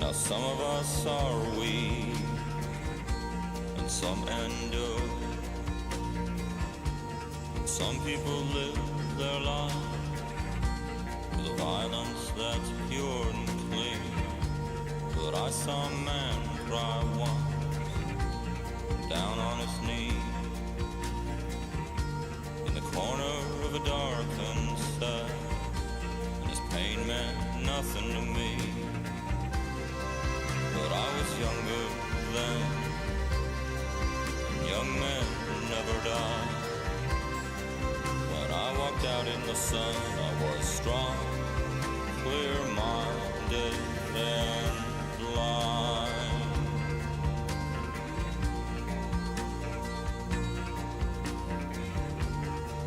Now some of us are weak and some endure. Some people live their life with a violence that's pure and clean. But I saw a man cry once down on his knee in the corner of a darkened cell, and his pain meant nothing to me. But I was younger then, and young men never die. When I walked out in the sun, I was strong, clear-minded, and blind.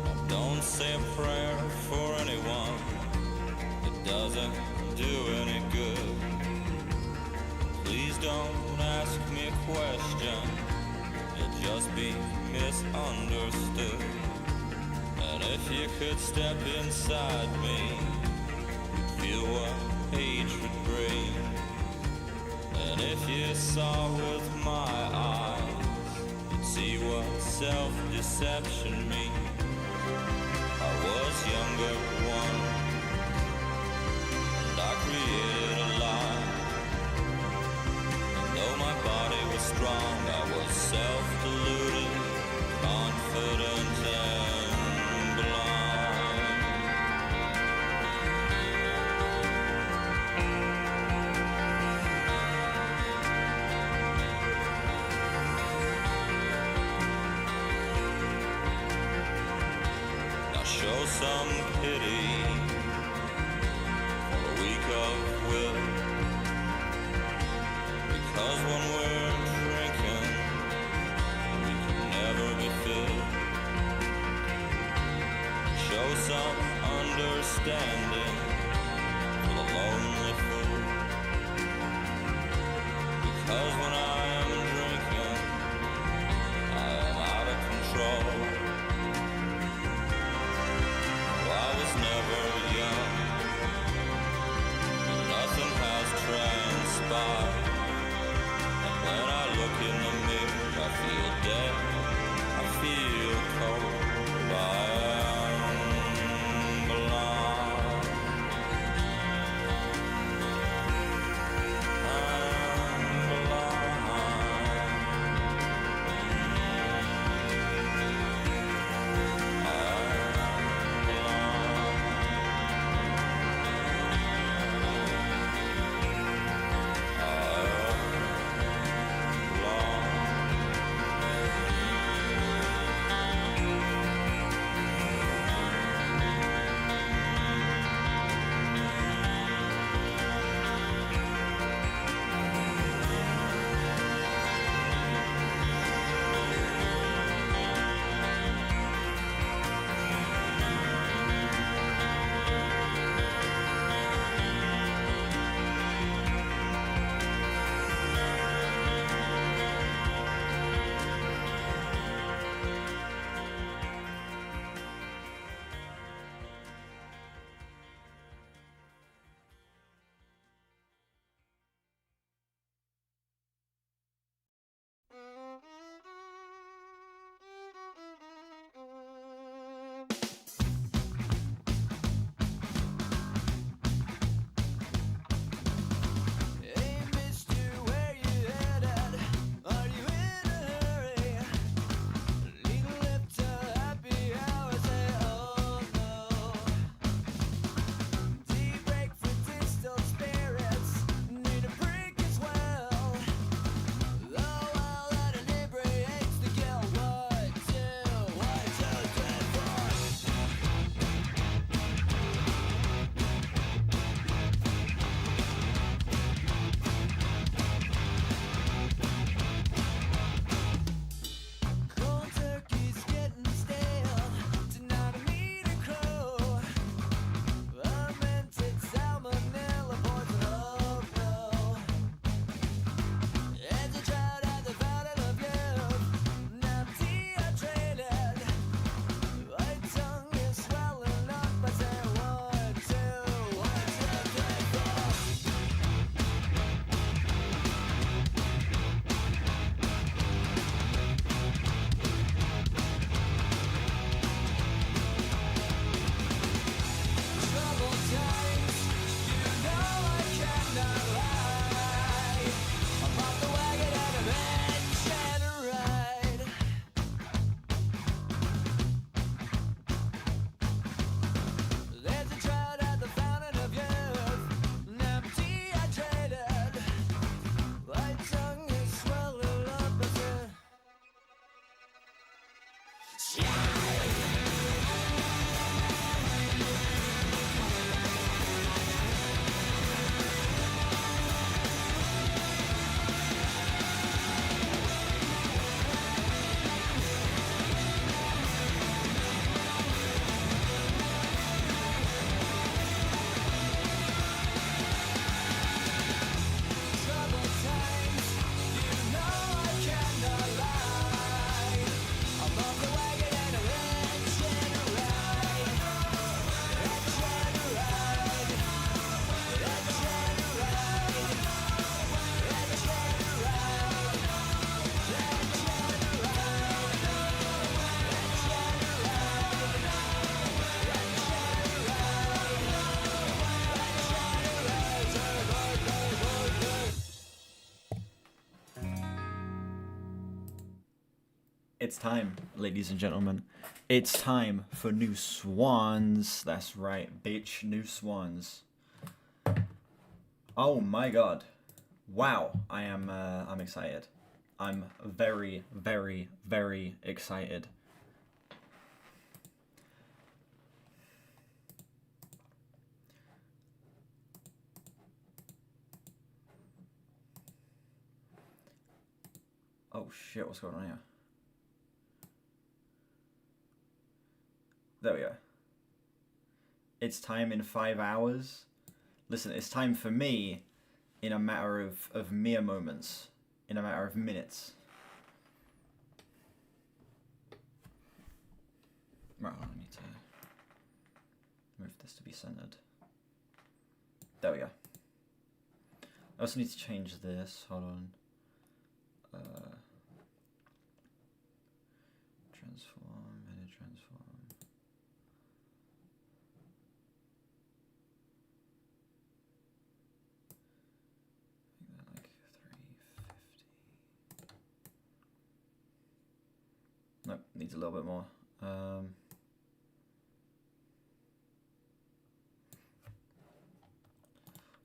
Now don't say a prayer for anyone, it doesn't do any good. Please don't ask me a question, you'll just be misunderstood. And if you could step inside me, you'd feel what hatred brings. And if you saw with my eyes, you'd see what self-deception means. I was younger once, and I created a lie. And though my body was strong, I was self-deluded, confident and blind. Now show some pity for the weak of will, because when we're drinking, we can never be filled. Show some understanding for the lonely fool, because when I am drinking, I am out of control. Oh, I was never young, and nothing has transpired. And when I look in the mirror, I feel dead, I feel cold. I am blind. I am blind. It's time, ladies and gentlemen. It's time for new Swans. That's right, bitch, new Swans. Oh my god. Wow, I'm excited. I'm very, very, very excited. Oh shit, what's going on here? There we go. It's time in 5 hours. Listen, it's time for me in a matter of mere moments. In a matter of minutes. Right, I need to move this to be centered. There we go. I also need to change this. Hold on. Transform, edit, transform. Make that like 350. Nope, needs a little bit more.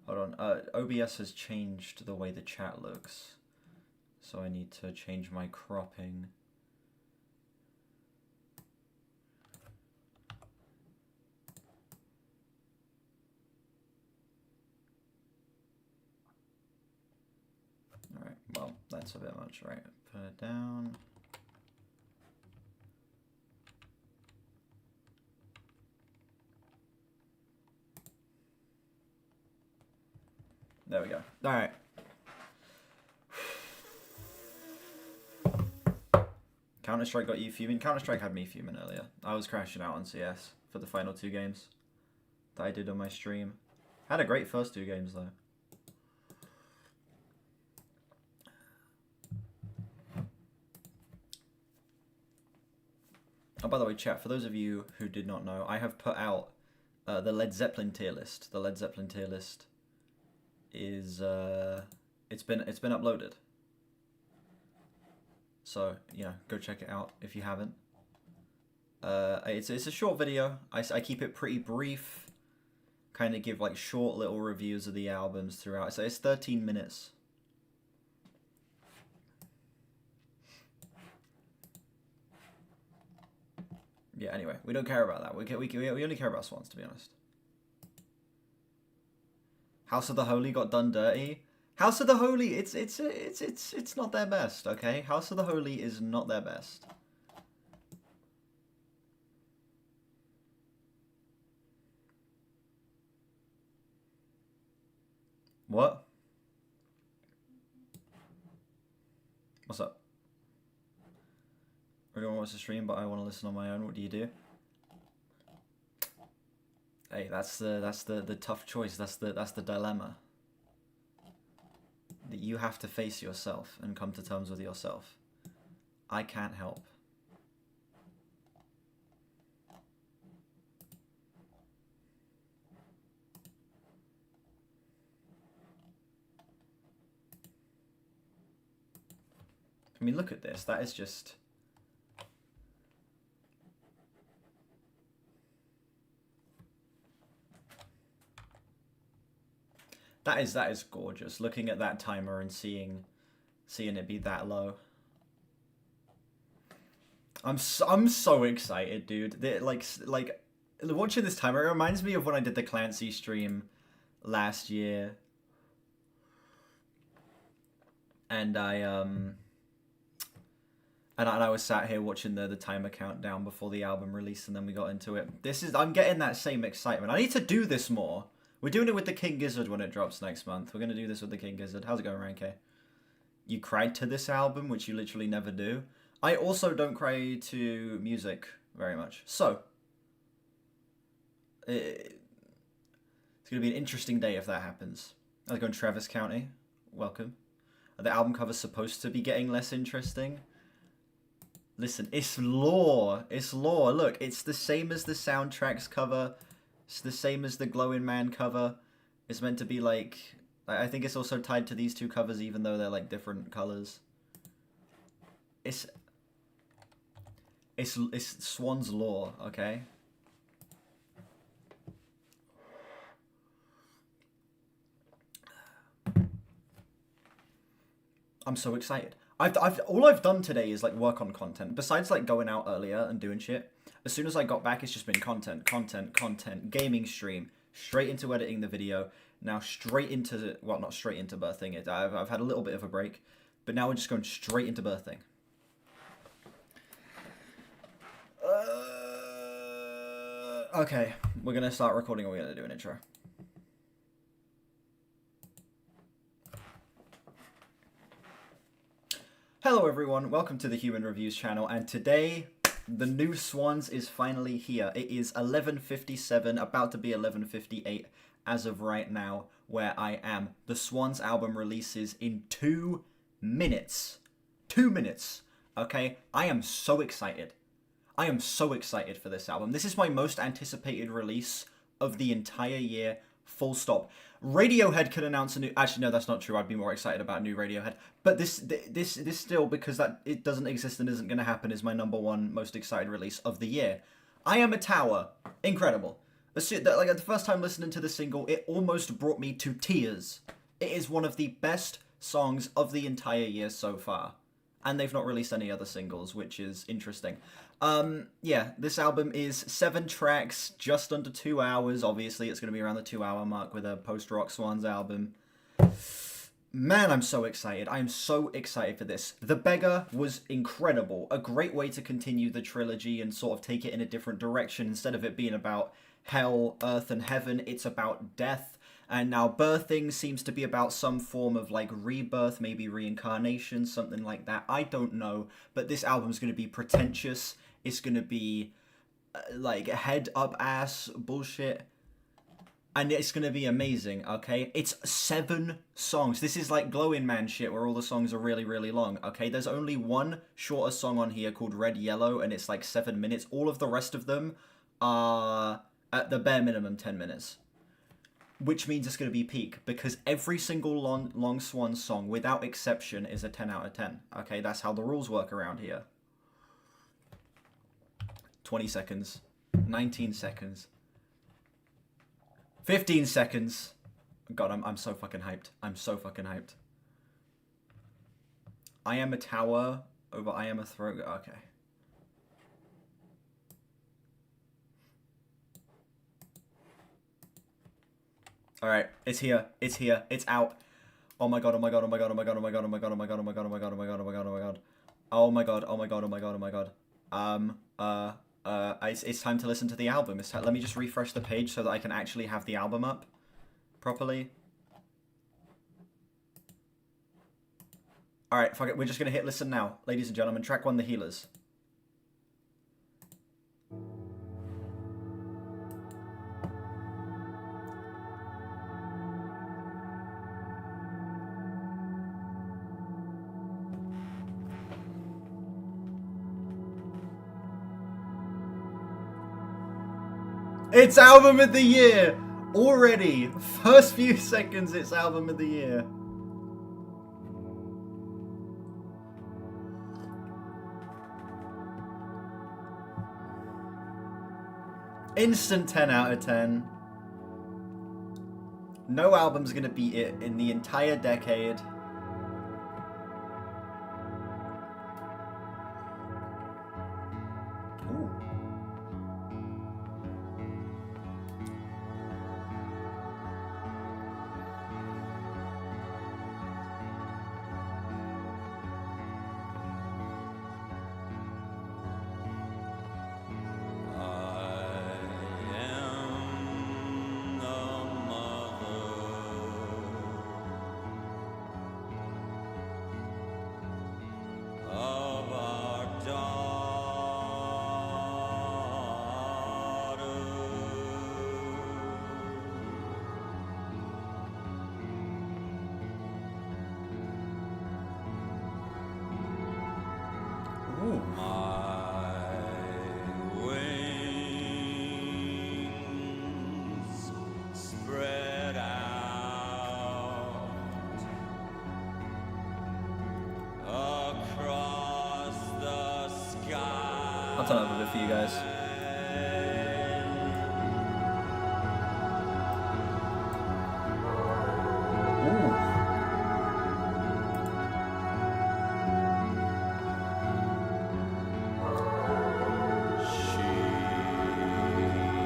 Hold on. OBS has changed the way the chat looks, so I need to change my cropping. Alright, well, that's a bit much. Right, put it down. There we go. Alright. Counter-Strike got you fuming. Counter-Strike had me fuming earlier. I was crashing out on CS for the final 2 games that I did on my stream. Had a great first 2 games though. Oh, by the way, chat, for those of you who did not know, I have put out the Led Zeppelin tier list. The Led Zeppelin tier list is it's been uploaded. So, you know, go check it out if you haven't. It's a short video. I keep it pretty brief. Kind of give like short little reviews of the albums throughout. So it's 13 minutes. Yeah, anyway, we don't care about that. We only care about Swans, to be honest. House of the Holy got done dirty. House of the Holy, it's not their best, okay? House of the Holy is not their best. What? What's up? I don't want to watch the stream, but I want to listen on my own. What do you do? Hey, that's the tough choice. That's the dilemma. That you have to face yourself and come to terms with yourself. I can't help. I mean, look at this. That is just... That is gorgeous. Looking at that timer and seeing it be that low. I'm so excited, dude. Like watching this timer, it reminds me of when I did the Clancy stream last year. And I was sat here watching the timer countdown before the album release, and then we got into it. I'm getting that same excitement. I need to do this more. We're doing it with the King Gizzard when it drops next month. We're going to do this with the King Gizzard. How's it going, Ranke? You cried to this album, which you literally never do. I also don't cry to music very much. So, it's going to be an interesting day if that happens. How's it going, Travis County? Welcome. Are the album covers supposed to be getting less interesting? Listen, it's lore. It's lore. Look, it's the same as the soundtrack's cover. It's the same as the Glowing Man cover. It's meant to be like... I think it's also tied to these 2 covers, even though they're like different colors. It's... It's Swans lore, okay? I'm so excited. All I've done today is like work on content. Besides like going out earlier and doing shit. As soon as I got back, it's just been content, gaming stream, straight into editing the video. Now straight into, well, not straight into birthing it. I've had a little bit of a break, but now we're just going straight into birthing. Okay, we're gonna start recording and we're gonna do an intro. Hello everyone, welcome to the Human Reviews channel, and today the new Swans is finally here. It is 11:57, about to be 11:58 as of right now where I am. The Swans album releases in 2 minutes. 2 minutes, okay? I am so excited. I am so excited for this album. This is my most anticipated release of the entire year, full stop. Radiohead could announce a new... Actually, no, that's not true. I'd be more excited about new Radiohead. But this still, because that it doesn't exist and isn't going to happen, is my #1 most excited release of the year. I Am a Tower. Incredible. Like, the first time listening to the single, it almost brought me to tears. It is one of the best songs of the entire year so far. And they've not released any other singles, which is interesting. Yeah, this album is 7 tracks, just under 2 hours. Obviously, it's going to be around the 2-hour mark with a post-rock Swans album. Man, I'm so excited. I am so excited for this. The Beggar was incredible. A great way to continue the trilogy and sort of take it in a different direction. Instead of it being about hell, earth, and heaven, it's about death. And now birthing seems to be about some form of like rebirth, maybe reincarnation, something like that. I don't know. But this album's going to be pretentious. It's going to be like head up ass bullshit. And it's going to be amazing, okay? It's 7 songs. This is like Glowing Man shit where all the songs are really, really long, okay? There's only one shorter song on here called Red Yellow, and it's like 7 minutes. All of the rest of them are at the bare minimum 10 minutes. Which means it's going to be peak, because every single long Swan song, without exception, is a 10 out of 10. Okay, that's how the rules work around here. 20 seconds. 19 seconds. 15 seconds. God, I'm so fucking hyped. I'm so fucking hyped. I Am a Tower over I Am a Throne. Okay. Alright, it's here. It's here. It's out. Oh my god, oh my god, oh my god, oh my god, oh my god, oh my god, oh my god, oh my god, oh my god, oh my god, oh my god, oh my god. Oh my god, oh my god, oh my god, oh my god. It's time to listen to the album. Let me just refresh the page so that I can actually have the album up properly. Alright, fuck it. We're just gonna hit listen now. Ladies and gentlemen, track 1, The Healers. It's album of the year! Already! First few seconds, it's album of the year. Instant 10 out of 10. No album's gonna beat it in the entire decade. turn up a bit for you guys.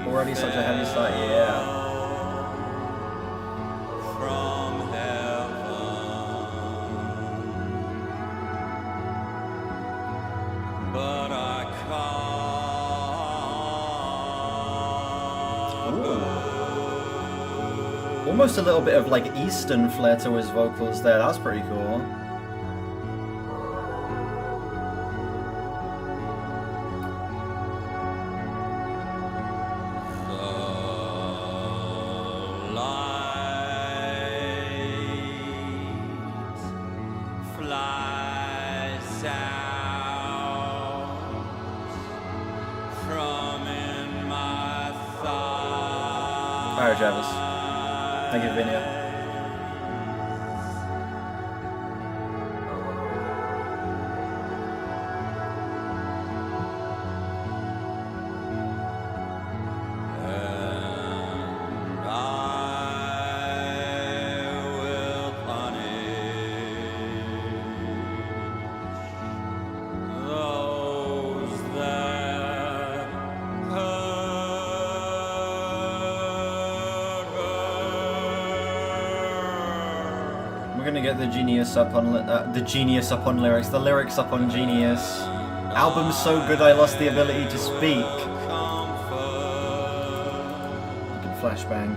Already such a heavy start, yeah. From heaven, but I can't. Almost a little bit of like Eastern flair to his vocals there. That's pretty cool. Alright, Travis. Thank you, Vinia. We're gonna get the genius up on lyrics. The lyrics up on Genius. Album's so good I lost the ability to speak. Fucking flashbang.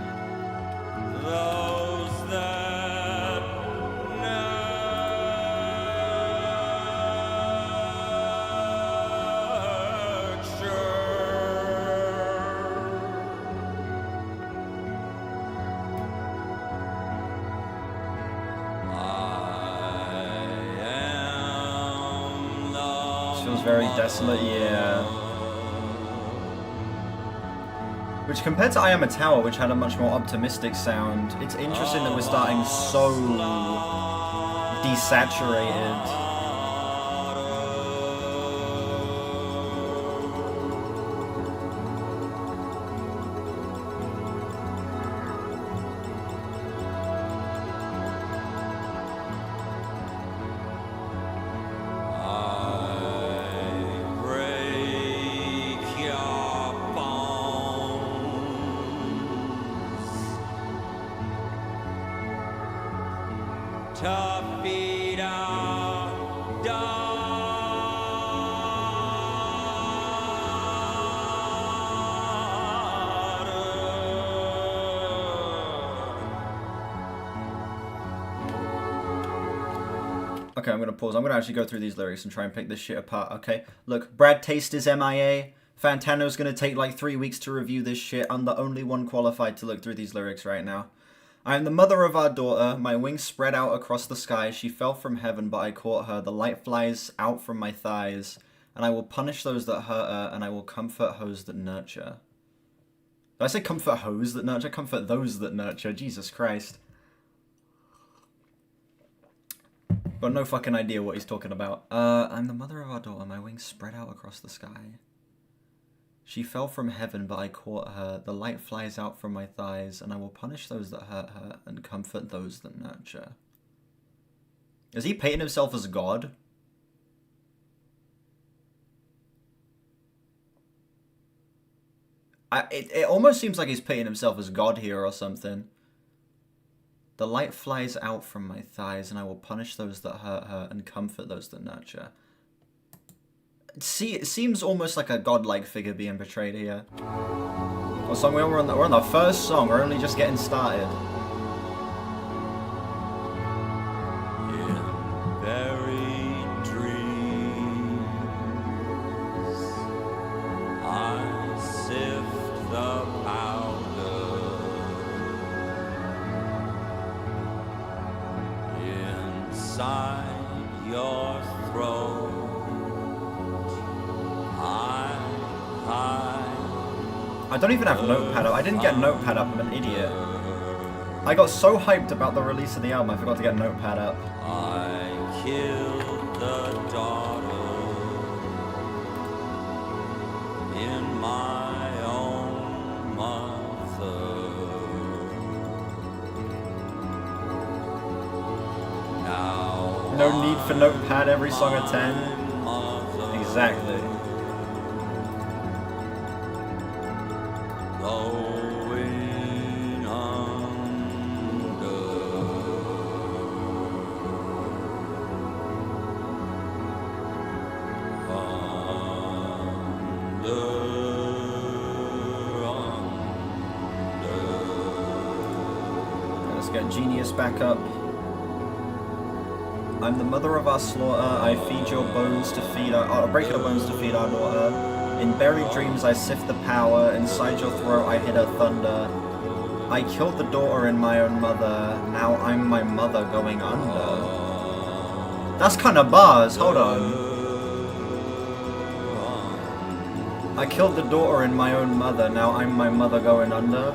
Feels very desolate, yeah. Which compared to I Am a Tower, which had a much more optimistic sound, it's interesting that we're starting so desaturated. To feed our Okay, I'm gonna pause. I'm gonna actually go through these lyrics and try and pick this shit apart, okay? Look, Brad Taste is MIA. Fantano's gonna take like 3 weeks to review this shit. I'm the only one qualified to look through these lyrics right now. I am the mother of our daughter. My wings spread out across the sky. She fell from heaven, but I caught her. The light flies out from my thighs. And I will punish those that hurt her, and I will comfort those that nurture. Did I say comfort hose that nurture? Comfort those that nurture. Jesus Christ. Got no fucking idea what he's talking about. I'm the mother of our daughter. My wings spread out across the sky. She fell from heaven, but I caught her. The light flies out from my thighs, and I will punish those that hurt her and comfort those that nurture. Is he painting himself as God? It almost seems like he's painting himself as God here or something. The light flies out from my thighs, and I will punish those that hurt her and comfort those that nurture. See, it seems almost like a godlike figure being portrayed here. Well, so we're on the first song. We're only just getting started. in buried dreams. I sift the powder inside your throat. I don't even have Notepad up. I didn't get Notepad up. I'm an idiot. I got so hyped about the release of the album, I forgot to get Notepad up. I killed the daughter my own mother. Now No need for notepad, every song a 10. Exactly. Going under. Let's get Genius back up. I'm the mother of our slaughter. I feed your bones to feed our... I'll break your bones to feed our daughter. In buried dreams I sift the power. Inside your throat I hid a thunder. I killed the daughter in my own mother. Now I'm my mother going under. That's kind of bars. Hold on. I killed the daughter in my own mother. Now I'm my mother going under.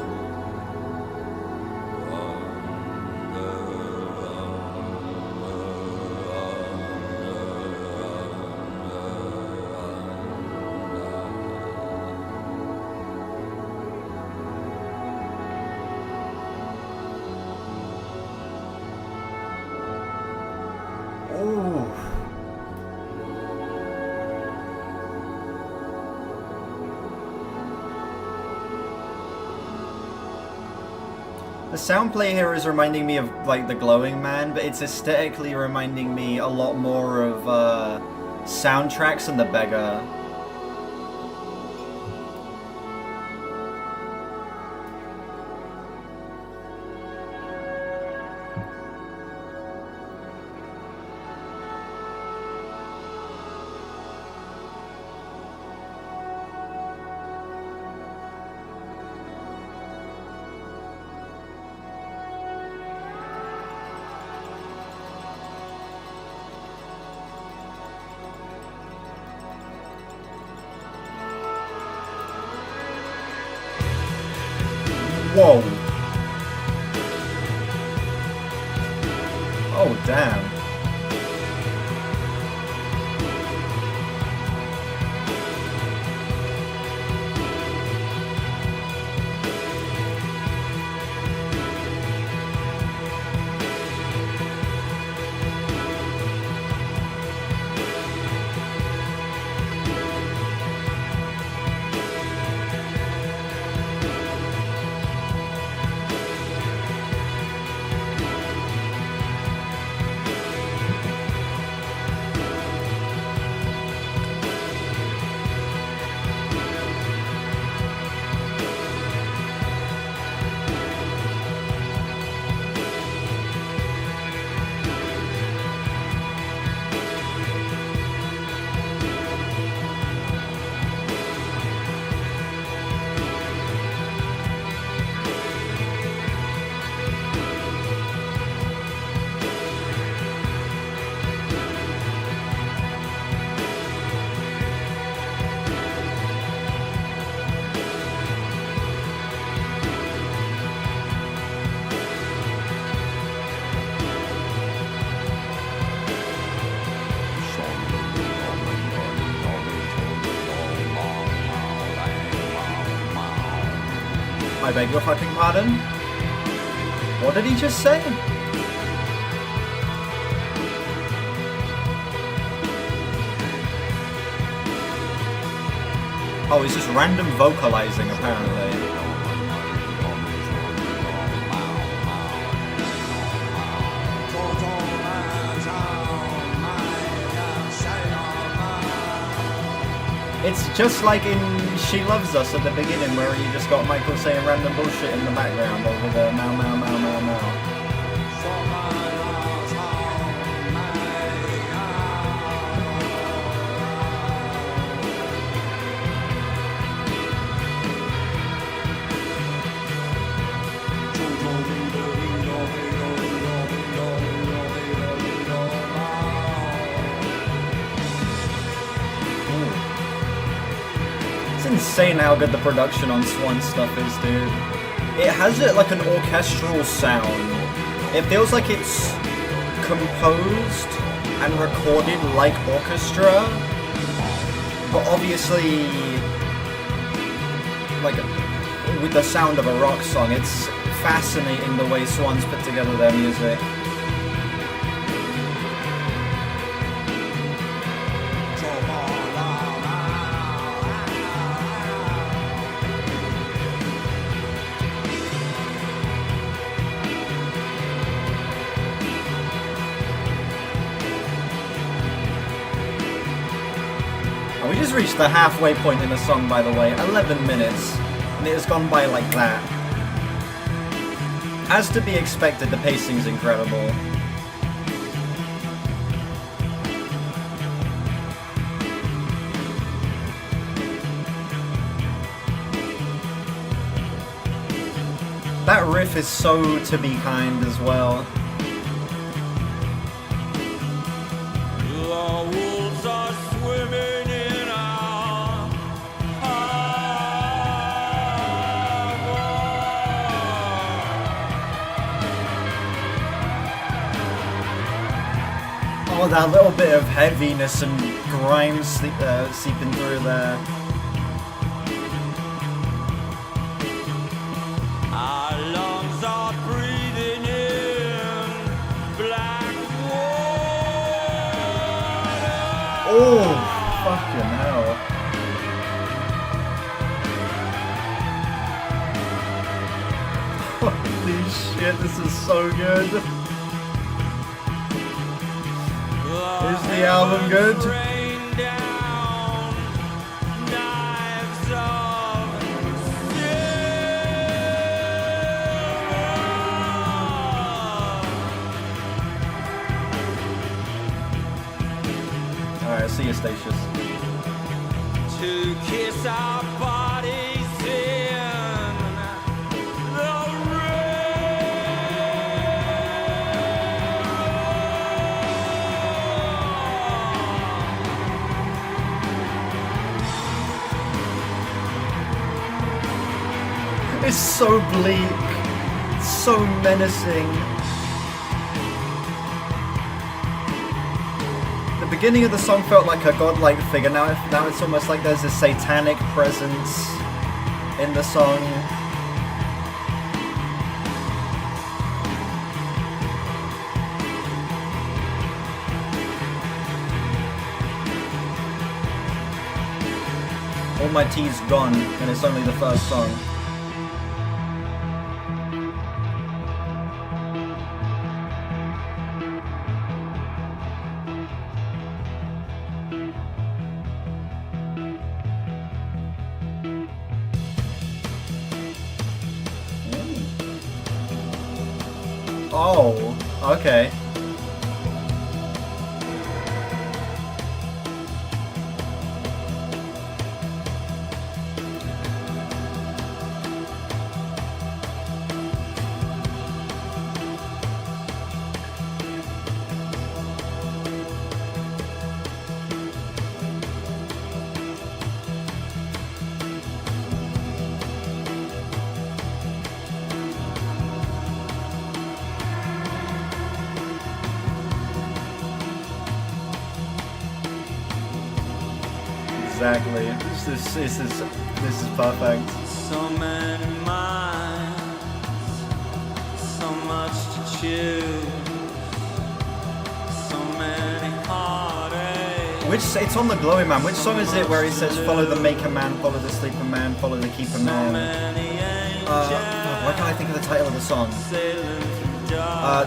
Ooh. The soundplay here is reminding me of like the Glowing Man, but it's aesthetically reminding me a lot more of soundtracks and The Beggar. Whoa. Oh, damn. I beg your fucking pardon? What did he just say? Oh, he's just random vocalizing apparently. It's just like in She Loves Us at the beginning, where you just got Michael saying random bullshit in the background over the meow meow meow meow meow. It's insane how good the production on Swans stuff is, dude. It has like an orchestral sound. It feels like it's composed and recorded like orchestra, but obviously like with the sound of a rock song. It's fascinating the way Swans put together their music. We just reached the halfway point in the song, by the way. 11 minutes, and it has gone by like that. As to be expected, the pacing's incredible. That riff is so to be kind as well. Oh, that little bit of heaviness and grime seeping through there. Our lungs are breathing in black water. Oh, fucking hell. Holy shit, this is so good. Is the album good? Alright, see you, Statius. To kiss our bodies in the It's so bleak, so menacing. The beginning of the song felt like a godlike figure. Now it's almost like there's a satanic presence in the song. All my tea's gone, and it's only the first song. Oh, okay. Exactly. This is perfect. so many minds, so much to choose, so many heartaches. It's on the Glowing Man. Which song is it where he says, "Follow the Maker Man, follow the Sleeper Man, follow the Keeper Man"? Why can't I think of the title of the song?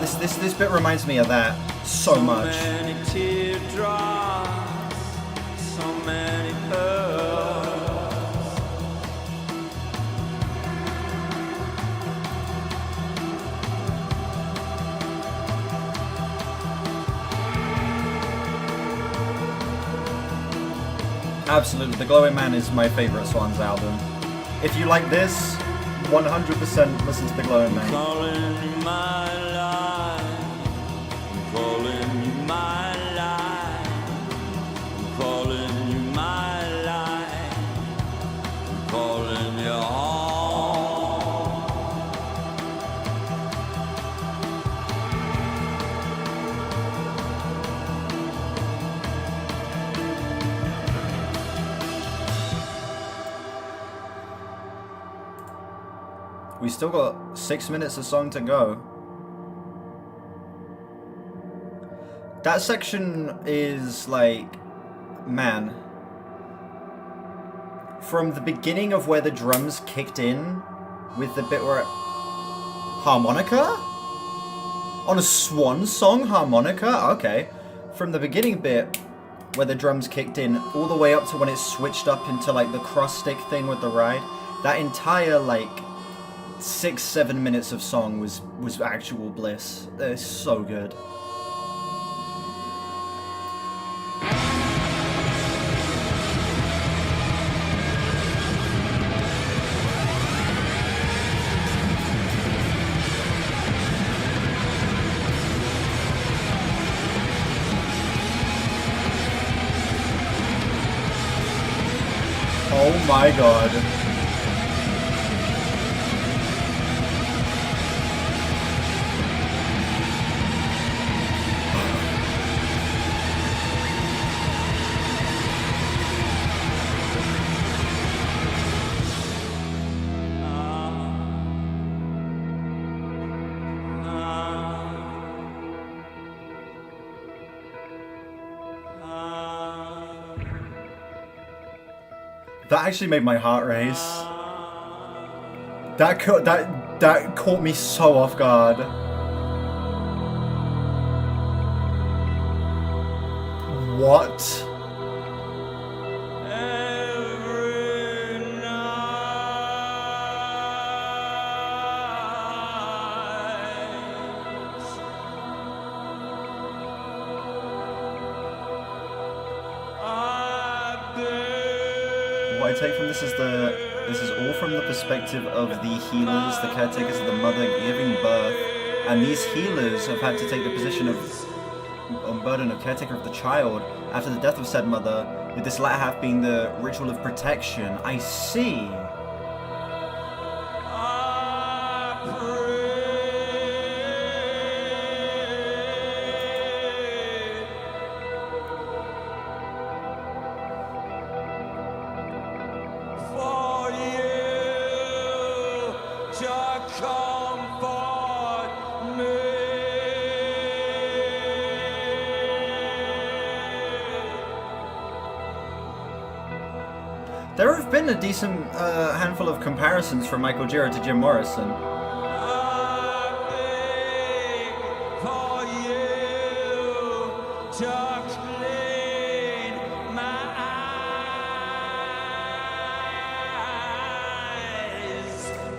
This bit reminds me of that so much. So many teardrops, so many pearls. Absolutely, The Glowing Man is my favorite Swans album. If you like this, 100% listen to The Glowing Man. Calling you my life, I'm calling you my life, I'm calling you my life, I'm calling you home. We still got 6 minutes of song to go. That section is like, man. From the beginning of where the drums kicked in, with the bit where harmonica? On a Swans song, harmonica? Okay. From the beginning bit, where the drums kicked in, all the way up to when it switched up into like the cross stick thing with the ride, that entire like 6-7 minutes of song was actual bliss. It's so good. Oh my god. That actually made my heart race. That caught me so off guard. What? What I take from this is this is all from the perspective of the healers, the caretakers of the mother giving birth, and these healers have had to take the position of burden of caretaker of the child after the death of said mother, with this latter half being the ritual of protection. I see. There have been a decent handful of comparisons from Michael Gira to Jim Morrison.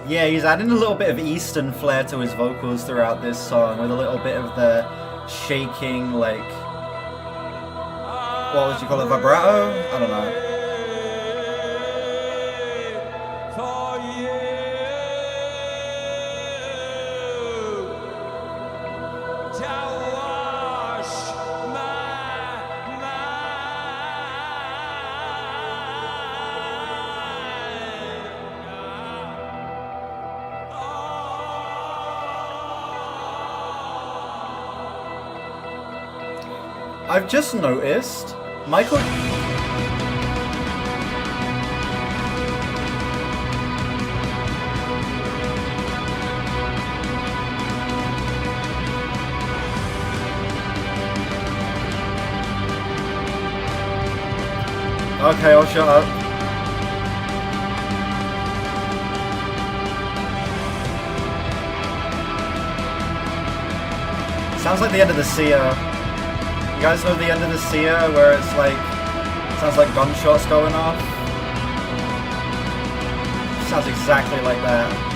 Yeah, he's adding a little bit of Eastern flair to his vocals throughout this song, with a little bit of the shaking, like, what would you call it, vibrato? I don't know. I've just noticed, Michael... Okay, I'll shut up. Sounds like the end of the Seer. You guys know the end of the Seer where it's like, sounds like gunshots going off? Sounds exactly like that.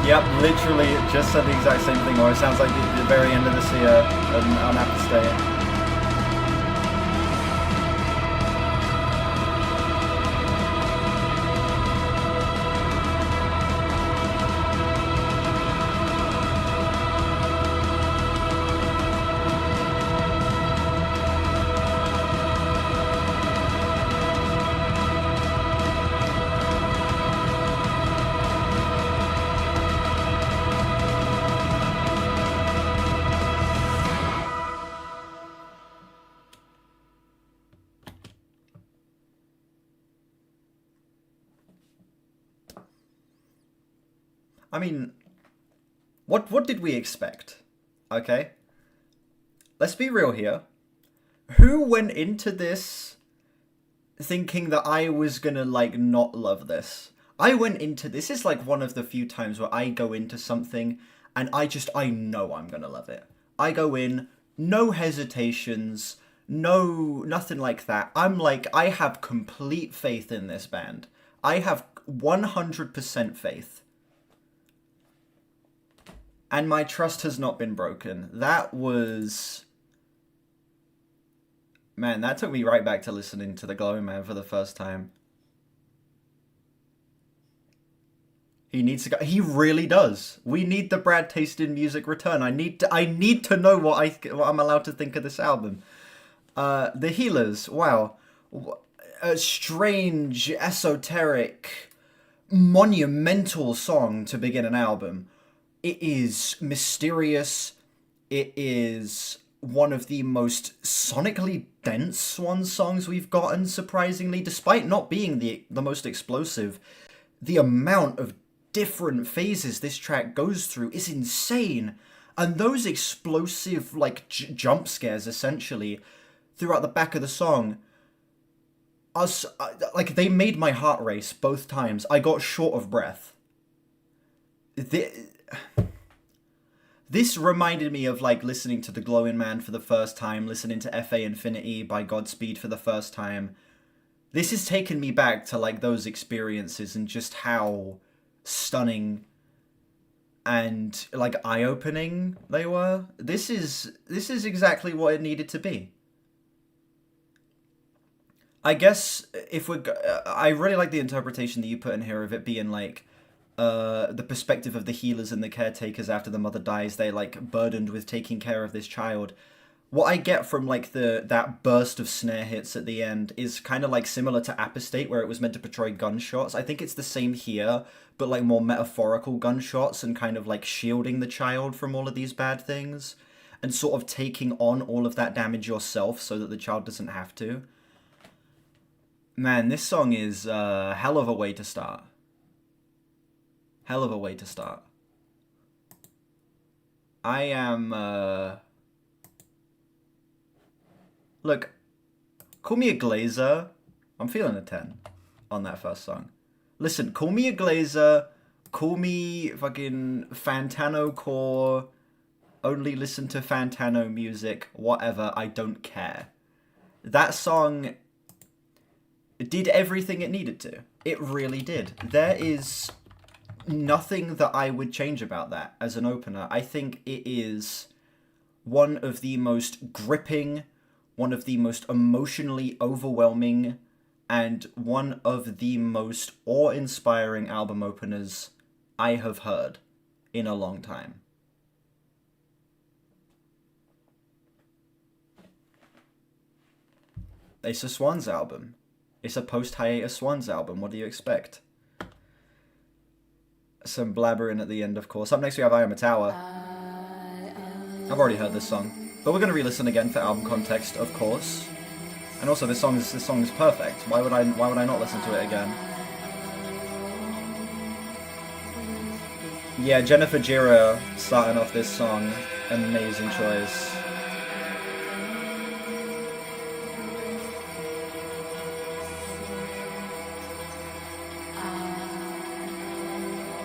Yep, literally just said the exact same thing, or it sounds like the very end of the sea on Apple State. I mean, what did we expect? Okay? Let's be real here. Who went into this thinking that I was gonna, like, not love this? I went into this is like one of the few times where I go into something and I know I'm gonna love it. I go in, no hesitations, nothing like that. I'm like, I have complete faith in this band. I have 100% faith. And my trust has not been broken. That was... Man, that took me right back to listening to The Glowing Man for the first time. He needs to go. He really does. We need the Brad Taste in Music return. I need to know what I'm allowed to think of this album. The Healers. Wow. A strange, esoteric, monumental song to begin an album. It is mysterious. It is one of the most sonically dense Swans songs we've gotten, surprisingly, despite not being the most explosive. The amount of different phases this track goes through is insane. And those explosive, like, jump scares, essentially, throughout the back of the song, like, they made my heart race both times. I got short of breath. This reminded me of, like, listening to The Glowing Man for the first time, listening to F.A. Infinity by Godspeed for the first time. This has taken me back to, like, those experiences and just how stunning and, like, eye-opening they were. This is exactly what it needed to be. I guess I really like the interpretation that you put in here of it being, like, the perspective of the healers and the caretakers after the mother dies. They're, like, burdened with taking care of this child. What I get from, like, that burst of snare hits at the end is kind of, like, similar to Apostate, where it was meant to portray gunshots. I think it's the same here, but, like, more metaphorical gunshots and kind of, like, shielding the child from all of these bad things and sort of taking on all of that damage yourself so that the child doesn't have to. Man, this song is a hell of a way to start. Hell of a way to start. I am, Look, call me a glazer. I'm feeling a 10 on that first song. Listen, call me a glazer. Call me fucking Fantano core. Only listen to Fantano music. Whatever, I don't care. That song did everything it needed to. It really did. There is nothing that I would change about that as an opener. I think it is one of the most gripping, one of the most emotionally overwhelming, and one of the most awe-inspiring album openers I have heard in a long time. It's a Swans album. It's a post-hiatus Swans album. What do you expect? Some blabbering at the end, of course. Up next we have I Am a Tower. I've already heard this song, but we're going to re-listen again for album context, of course. And also, this song is perfect. Why would I not listen to it again? Yeah, Jennifer Jira starting off this song, amazing choice.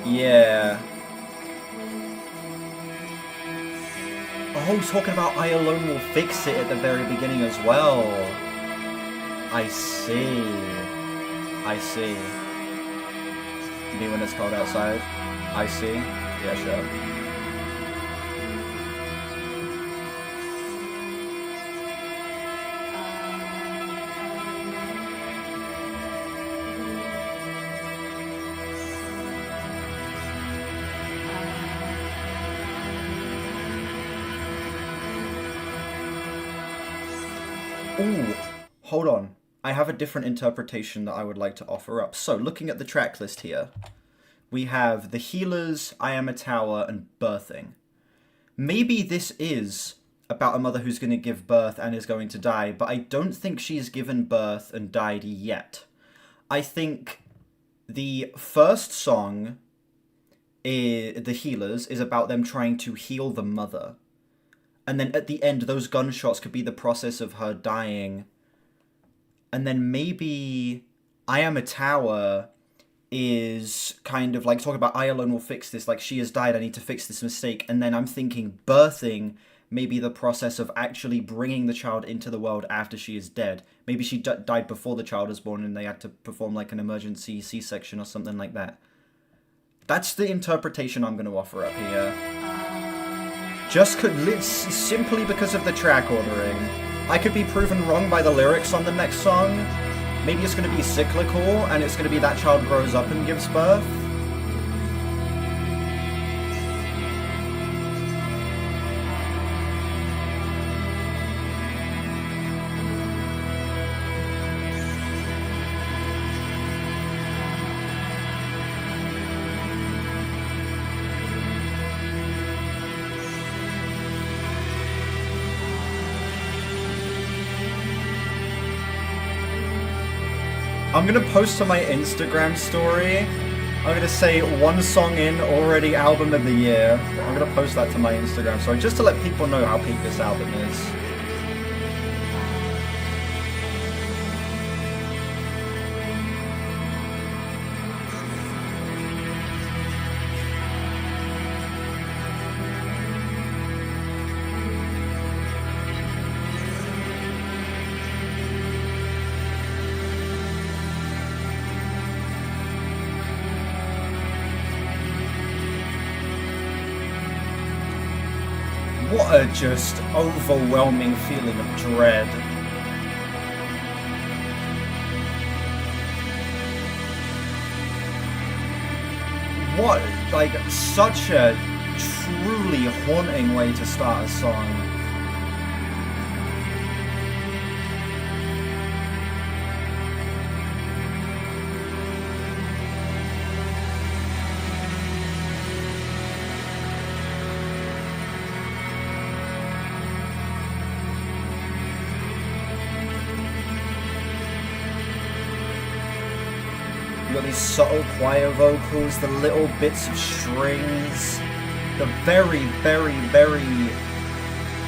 Yeah. Oh, talking about I Alone Will Fix It at the very beginning as well. I see. I see. You mean when it's cold outside? I see. Yeah, sure. Ooh, hold on. I have a different interpretation that I would like to offer up. So, looking at the track list here, we have The Healers, I Am a Tower, and Birthing. Maybe this is about a mother who's going to give birth and is going to die, but I don't think she's given birth and died yet. I think the first song, The Healers, is about them trying to heal the mother. And then at the end, those gunshots could be the process of her dying. And then maybe I Am a Tower is kind of like talking about I alone will fix this. Like, she has died, I need to fix this mistake. And then I'm thinking birthing may be the process of actually bringing the child into the world after she is dead. Maybe she died before the child was born and they had to perform like an emergency C-section or something like that. That's the interpretation I'm going to offer up here. Just simply because of the track ordering. I could be proven wrong by the lyrics on the next song. Maybe it's going to be cyclical, and it's going to be that child grows up and gives birth. I'm gonna post to my Instagram story. I'm gonna say one song in, already album of the year. I'm gonna post that to my Instagram story just to let people know how peak this album is. What a just overwhelming feeling of dread. What, like, such a truly haunting way to start a song. You got these subtle choir vocals, the little bits of strings, the very, very, very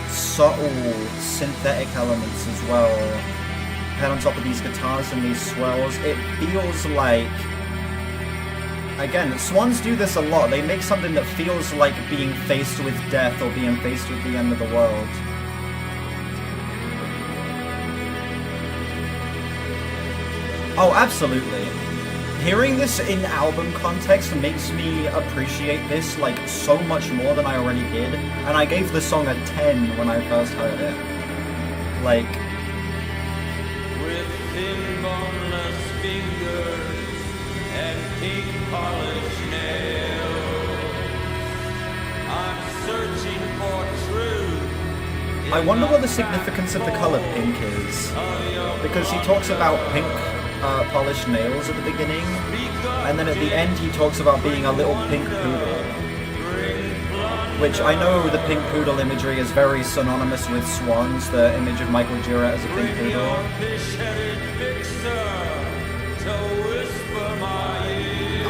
subtle synthetic elements as well. Head on top of these guitars and these swells. It feels like, again, Swans do this a lot. They make something that feels like being faced with death or being faced with the end of the world. Oh, absolutely. Hearing this in album context makes me appreciate this like so much more than I already did, and I gave the song a 10 when I first heard it. Like, with thin boneless fingers and pink polished nails, I'm searching for truth. I wonder what the significance of the color pink is, because he talks about pink polished nails at the beginning, and then at the end he talks about being a little pink poodle, which I know the pink poodle imagery is very synonymous with Swans, the image of Michael Gira as a pink poodle.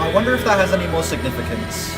I wonder if that has any more significance.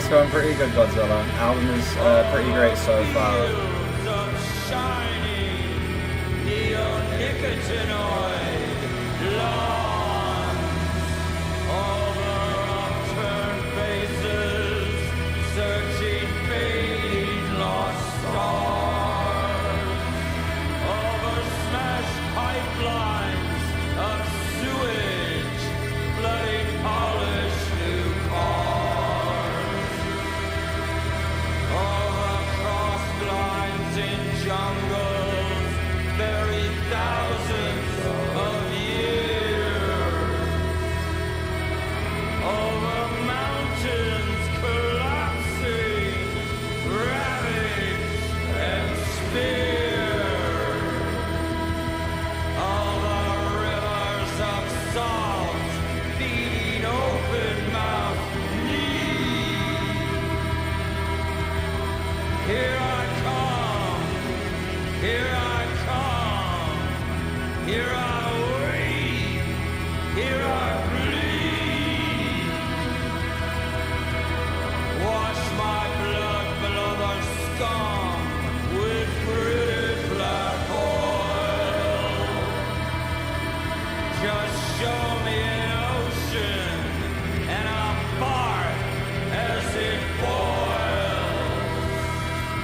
It's going pretty good, Godzilla. Album is pretty great so far.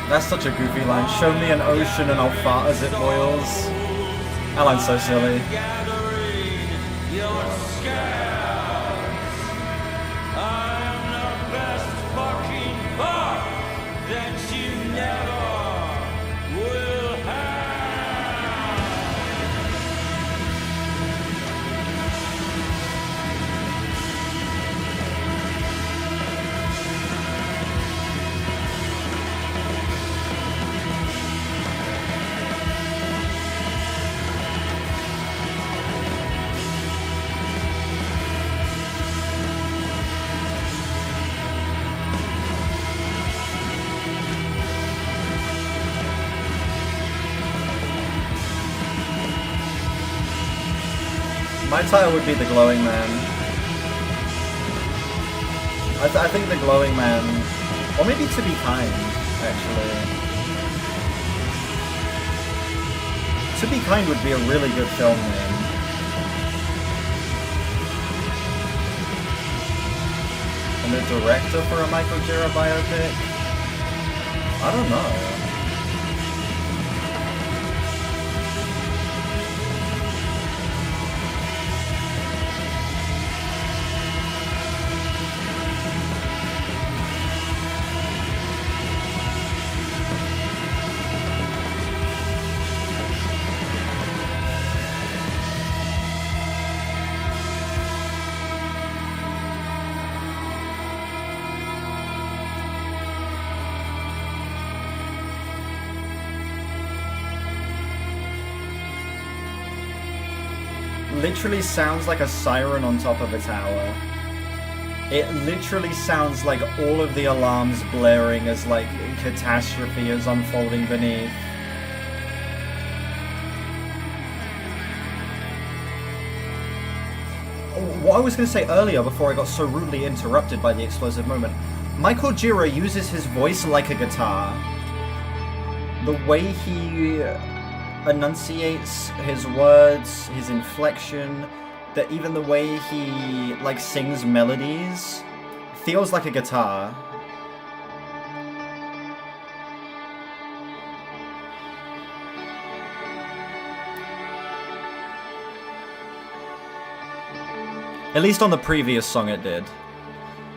That's such a goofy line. Show me an ocean and I'll fart as it boils. That line's so silly. My title would be The Glowing Man. I think The Glowing Man, or maybe To Be Kind, actually. To Be Kind would be a really good film name. And the director for a Michael Gira biopic? I don't know. Literally sounds like a siren on top of a tower. It literally sounds like all of the alarms blaring as like catastrophe is unfolding beneath. What I was going to say earlier before I got so rudely interrupted by the explosive moment, Michael Gira uses his voice like a guitar. The way he enunciates his words, his inflection, that even the way he like sings melodies feels like a guitar. At least on the previous song it did.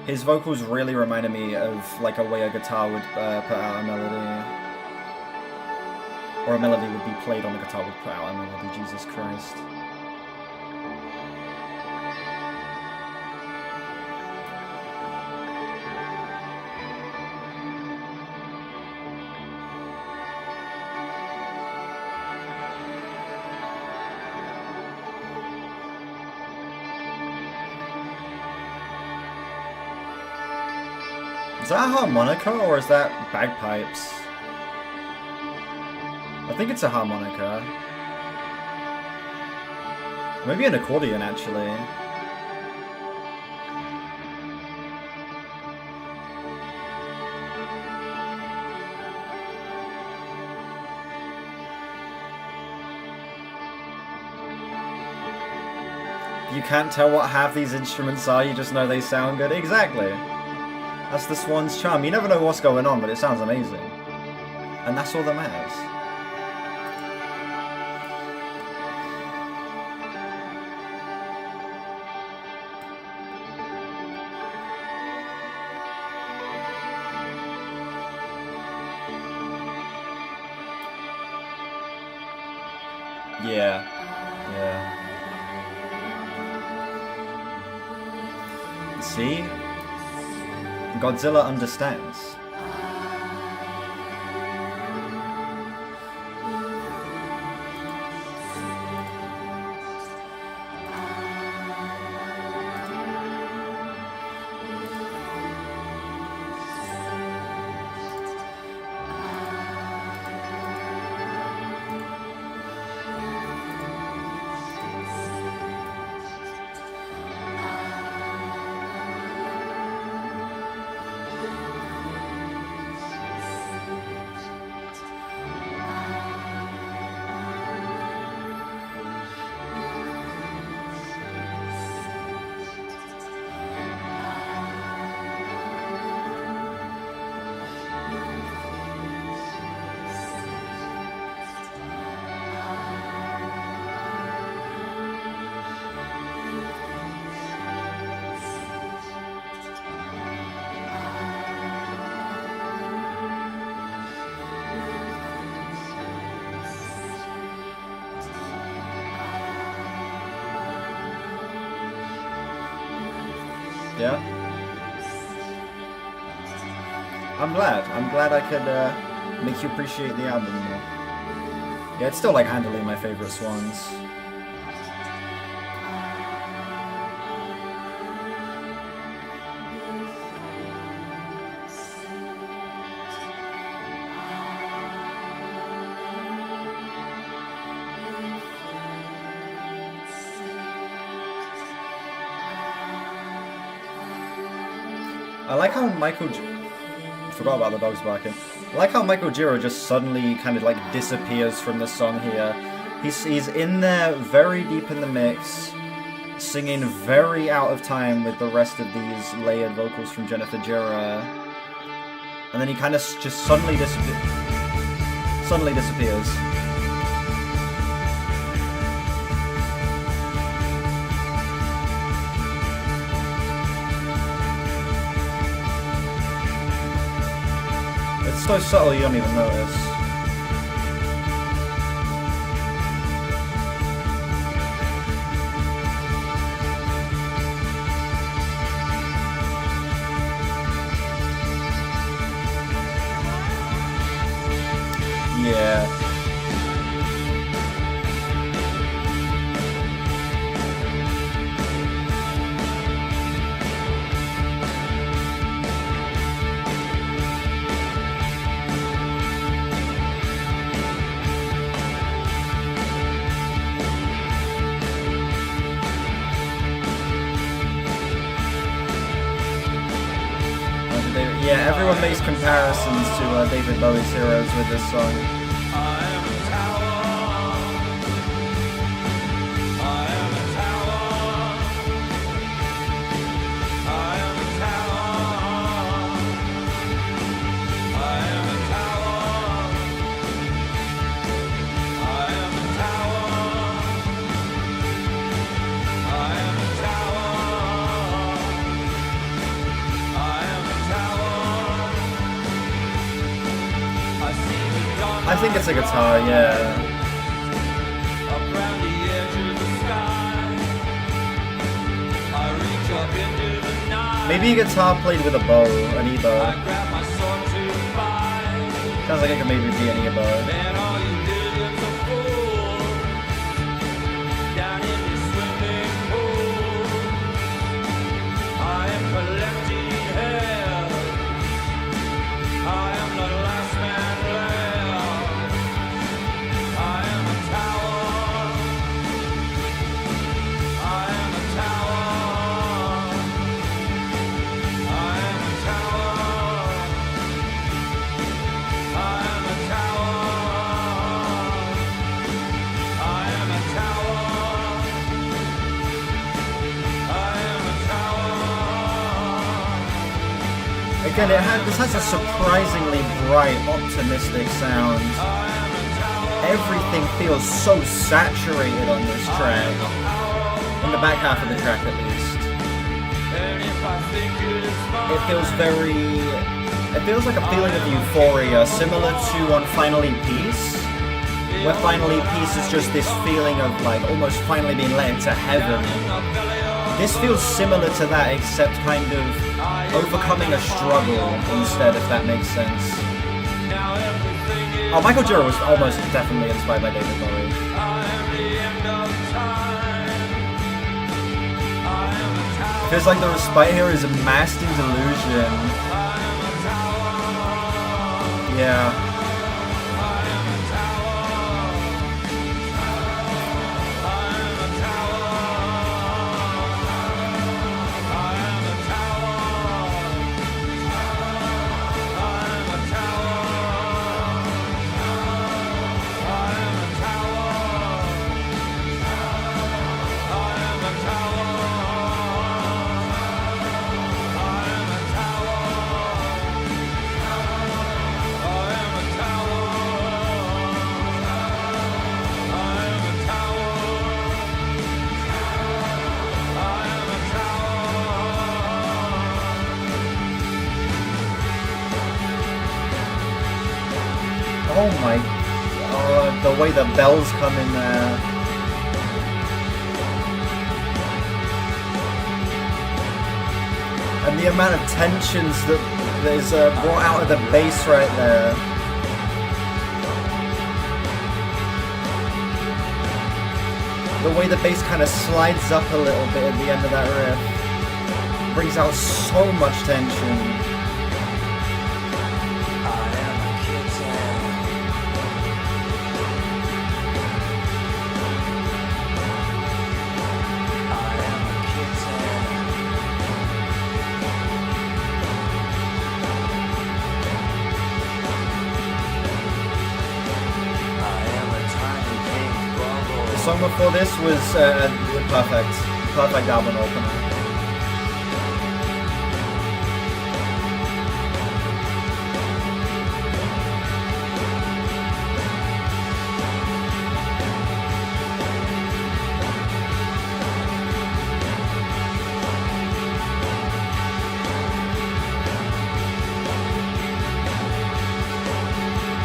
His vocals really reminded me of like a way a guitar would put out a melody. Or a melody would be played on the guitar would put out a melody, Jesus Christ. Is that a harmonica or is that bagpipes? I think it's a harmonica. Maybe an accordion, actually. You can't tell what half these instruments are, you just know they sound good. Exactly. That's the Swans' charm. You never know what's going on, but it sounds amazing. And that's all that matters. Yeah. Yeah. See? Godzilla understands. Yeah? I'm glad. I'm glad I could make you appreciate the album more. Yeah, it's still like handily my favorite Swans. I like how forgot about the dogs barking. I like how Michael Giro just suddenly kind of like disappears from the song here. He's in there very deep in the mix, singing very out of time with the rest of these layered vocals from Jennifer Jira. And then he kind of just suddenly disappears. It's so subtle you don't even notice. Yeah. Yeah, everyone makes comparisons to David Bowie's Heroes with this song. I think it's a guitar, yeah. Maybe a guitar played with a bow, an E-bow. Sounds like it could maybe be an E-bow. again, this has a surprisingly bright, optimistic sound. Everything feels so saturated on this track. In the back half of the track, at least. It feels like a feeling of euphoria, similar to on Finally Peace, where Finally Peace is just this feeling of like almost finally being let into heaven. This feels similar to that, except kind of overcoming a struggle instead, if that makes sense. Oh, Michael Jura was almost definitely inspired by David Bowie. Feels like the respite here is amassed in delusion. Yeah. Oh my god, the way the bells come in there. And the amount of tensions that is brought out of the bass right there. The way the bass kind of slides up a little bit at the end of that riff brings out so much tension. The song before this was perfect album opener.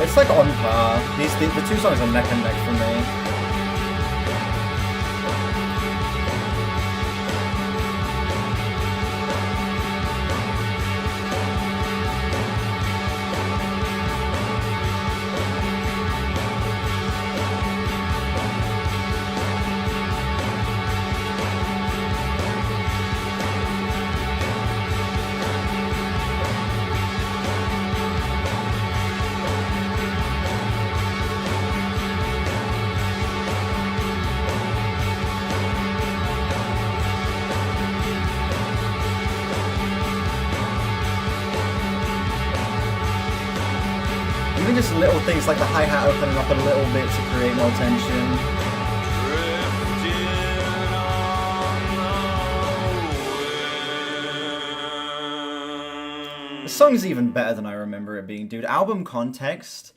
It's like on par. The two songs are neck and neck for me. Even just little things like the hi-hat opening up a little bit to create more tension. The song's even better than I remember it being, dude. Album context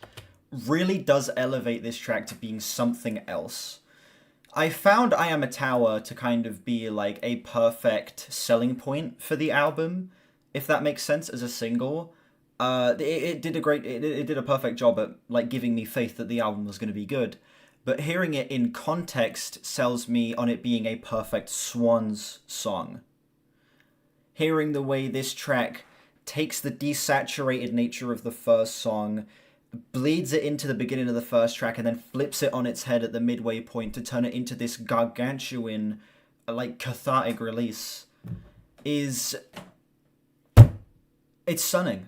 really does elevate this track to being something else. I found I Am a Tower to kind of be like a perfect selling point for the album, if that makes sense, as a single. It did a perfect job at like giving me faith that the album was going to be good, but hearing it in context sells me on it being a perfect Swans song. Hearing the way this track takes the desaturated nature of the first song, bleeds it into the beginning of the first track, and then flips it on its head at the midway point to turn it into this gargantuan, like cathartic release, it's stunning.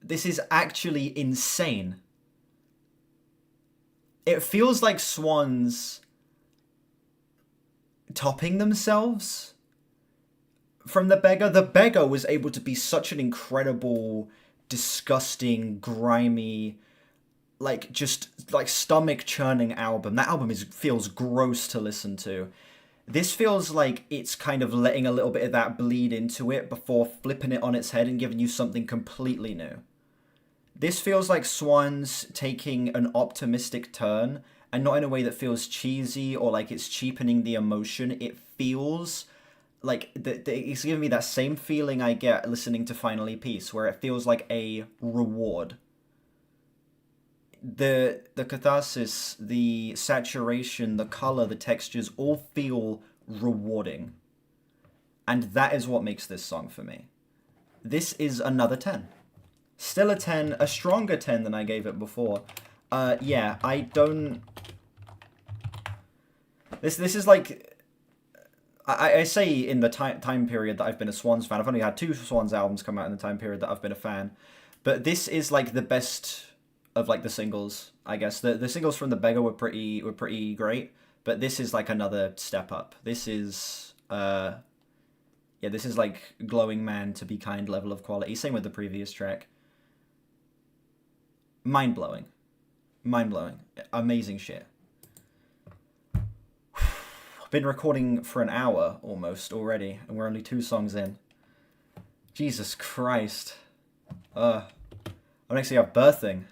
This is actually insane. It feels like Swans topping themselves from The Beggar. The Beggar was able to be such an incredible, disgusting, grimy, just stomach churning album. That album feels gross to listen to. This feels like it's kind of letting a little bit of that bleed into it before flipping it on its head and giving you something completely new. This feels like Swans taking an optimistic turn, and not in a way that feels cheesy or like it's cheapening the emotion. It feels like it's giving me that same feeling I get listening to Finally Peace, where it feels like a reward. The catharsis, the saturation, the color, the textures all feel rewarding. And that is what makes this song for me. This is another 10. Still a 10, a stronger 10 than I gave it before. Yeah, I don't... This is like... I say in the time period that I've been a Swans fan, I've only had 2 Swans albums come out in the time period that I've been a fan. But this is like the best of like the singles, I guess. The singles from the Beggar were pretty great, but this is like another step up. This is yeah, this is like Glowing Man to Be Kind level of quality. Same with the previous track. Mind blowing. Amazing shit. I've been recording for an hour almost already, and we're only 2 songs in. Jesus Christ. I'm actually have birthing.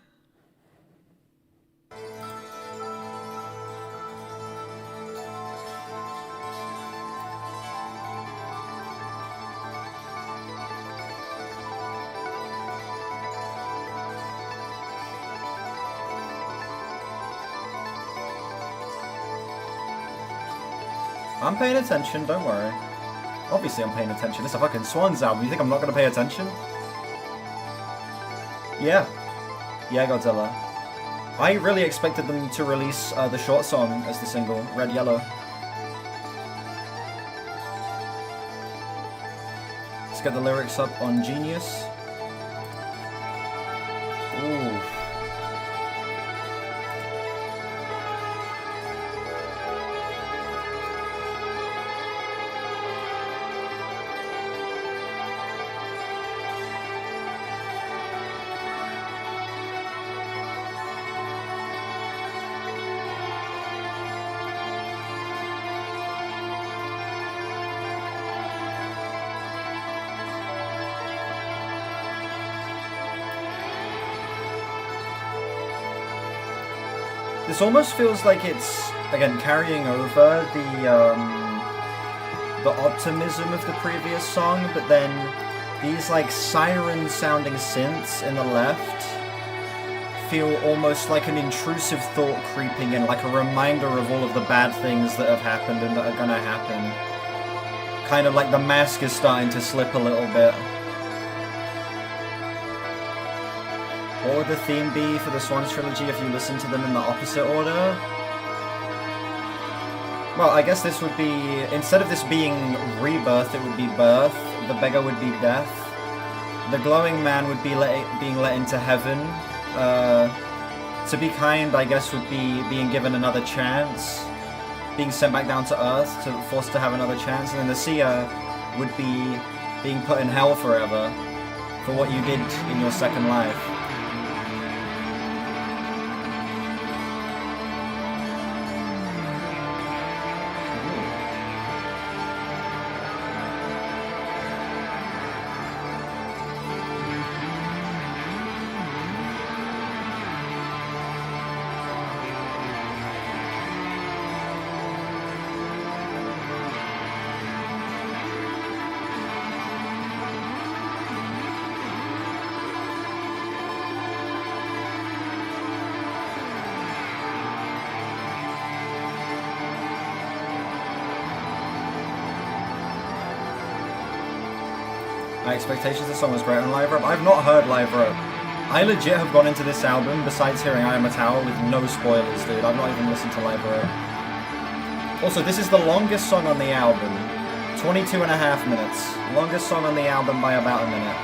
I'm paying attention, don't worry. Obviously I'm paying attention. It's a fucking Swans album. You think I'm not gonna pay attention? Yeah. Yeah, Godzilla. I really expected them to release the short song as the single, Red Yellow. Let's get the lyrics up on Genius. Ooh. This almost feels like it's, again, carrying over the optimism of the previous song, but then these like siren-sounding synths in the left feel almost like an intrusive thought creeping in, like a reminder of all of the bad things that have happened and that are gonna happen. Kind of like the mask is starting to slip a little bit. What would the theme be for the Swans trilogy if you listen to them in the opposite order? Well, I guess this would be, instead of this being rebirth, it would be birth. The Beggar would be death. The Glowing Man would be being let into heaven. To Be Kind, I guess, would be being given another chance. Being sent back down to Earth, forced to have another chance. And then the Seer would be being put in hell forever for what you did in your second life. My expectations, the song was great on Live Rope. I've not heard Live Rope. I legit have gone into this album, besides hearing I Am a Tower, with no spoilers, dude. I've not even listened to Live Rope. Also, this is the longest song on the album. 22.5 minutes. Longest song on the album by about a minute.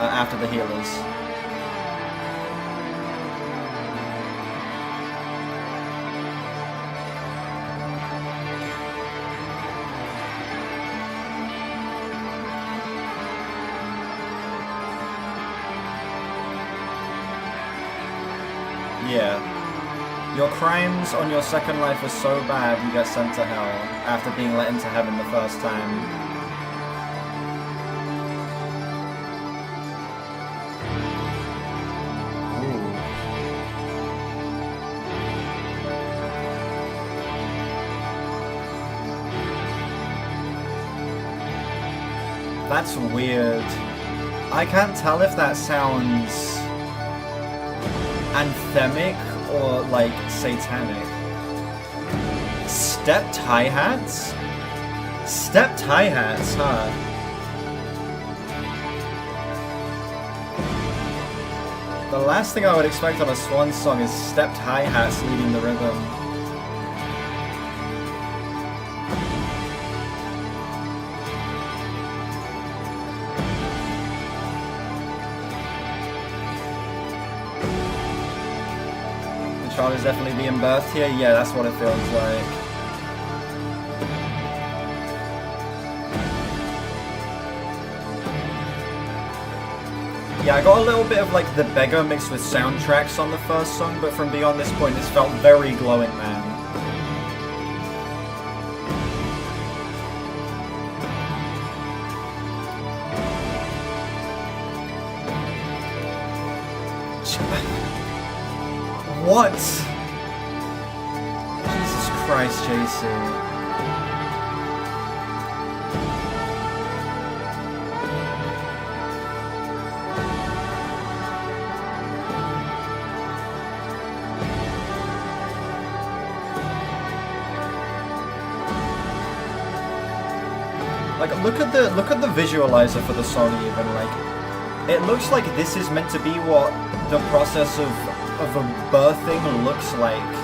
After the Healers. Yeah. Your crimes on your second life are so bad you get sent to hell after being let into heaven the first time. Ooh. That's weird. I can't tell if that sounds anthemic or like satanic. Stepped hi-hats? Stepped hi-hats, huh? The last thing I would expect on a Swans song is stepped hi-hats leading the rhythm. Child is definitely being birthed here? Yeah, that's what it feels like. Yeah, I got a little bit of like the beggar mixed with soundtracks on the first song, but from beyond this point it's felt very Glowing Man. What? Jesus Christ, JC. Like, look at the visualizer for the song even, like, it looks like this is meant to be what the process of a birthing looks like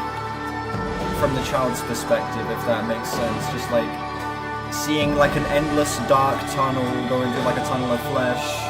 from the child's perspective, if that makes sense. Just like seeing like an endless dark tunnel going through like a tunnel of flesh.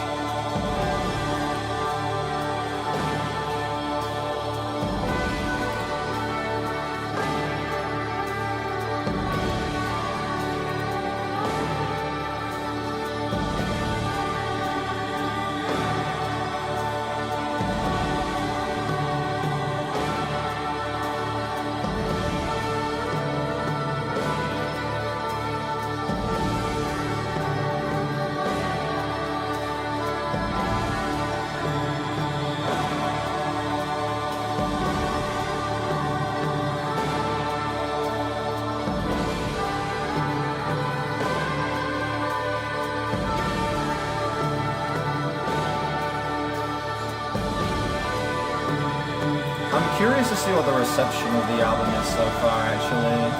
I'm curious to see what the reception of the album is so far, actually.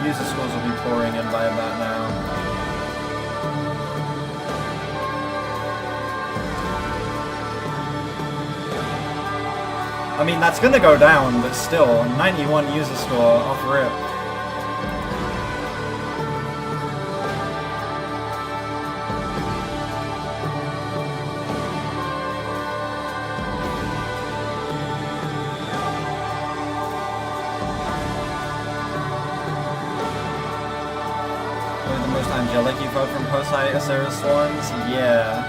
User scores will be pouring in by about now. I mean, that's gonna go down, but still, 91 user score off rip. Angelic you've heard from post-hiatus era Swans? Yeah.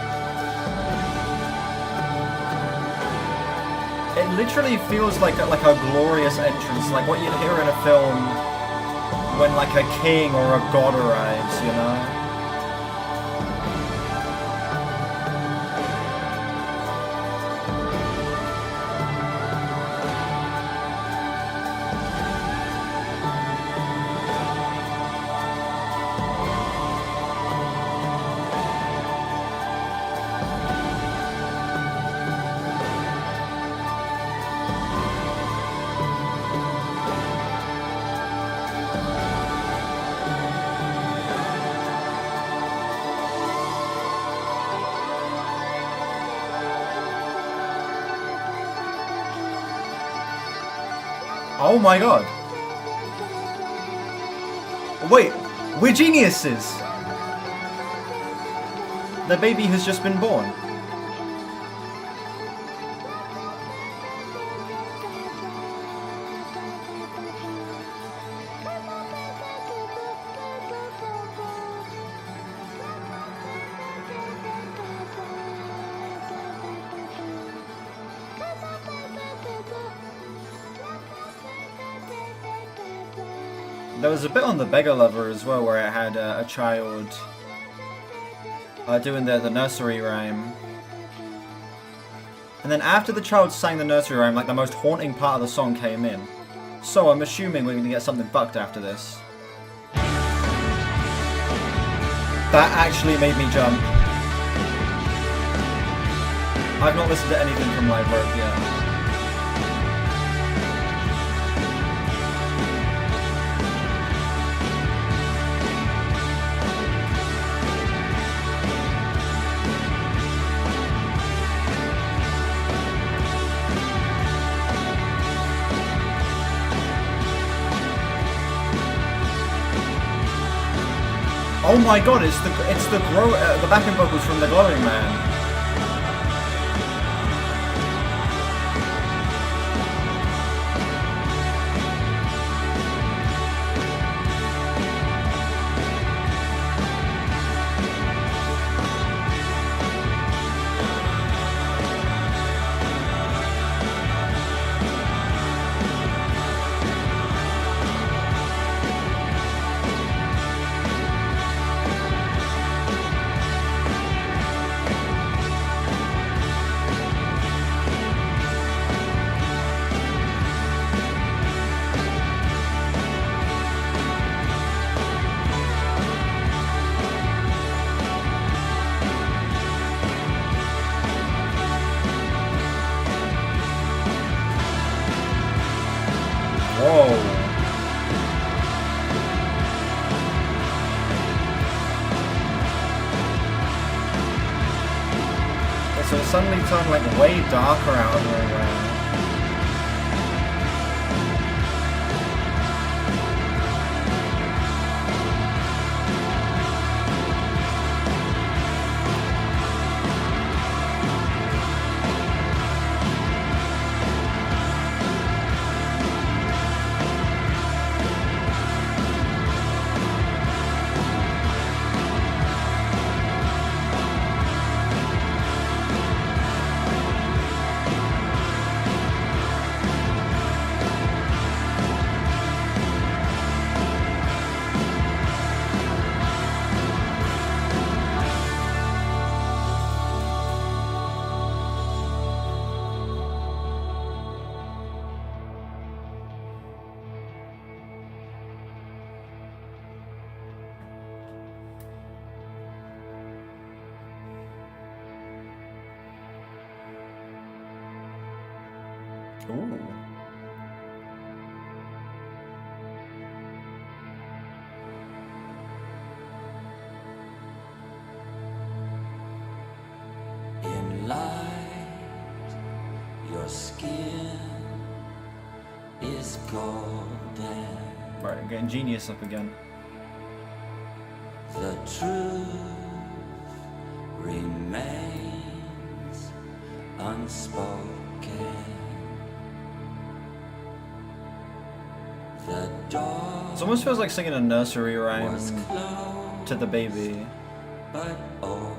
It literally feels like a glorious entrance, like what you'd hear in a film when like a king or a god arrives, you know? Oh my god. Wait, we're geniuses! The baby has just been born. There was a bit on the Beggar Lover as well where it had a child doing the nursery rhyme. And then after the child sang the nursery rhyme, like the most haunting part of the song came in. So I'm assuming we're going to get something fucked after this. That actually made me jump. I've not listened to anything from Live Rope yet. Oh my god, it's the backing vocals from the Glowing Man. So it suddenly turned like way darker out of nowhere. Ooh. In light, your skin is golden. Right, I'm getting Genius up again. The truth remains unspoken. The door It almost feels like singing a nursery rhyme was closed, to the baby. but opens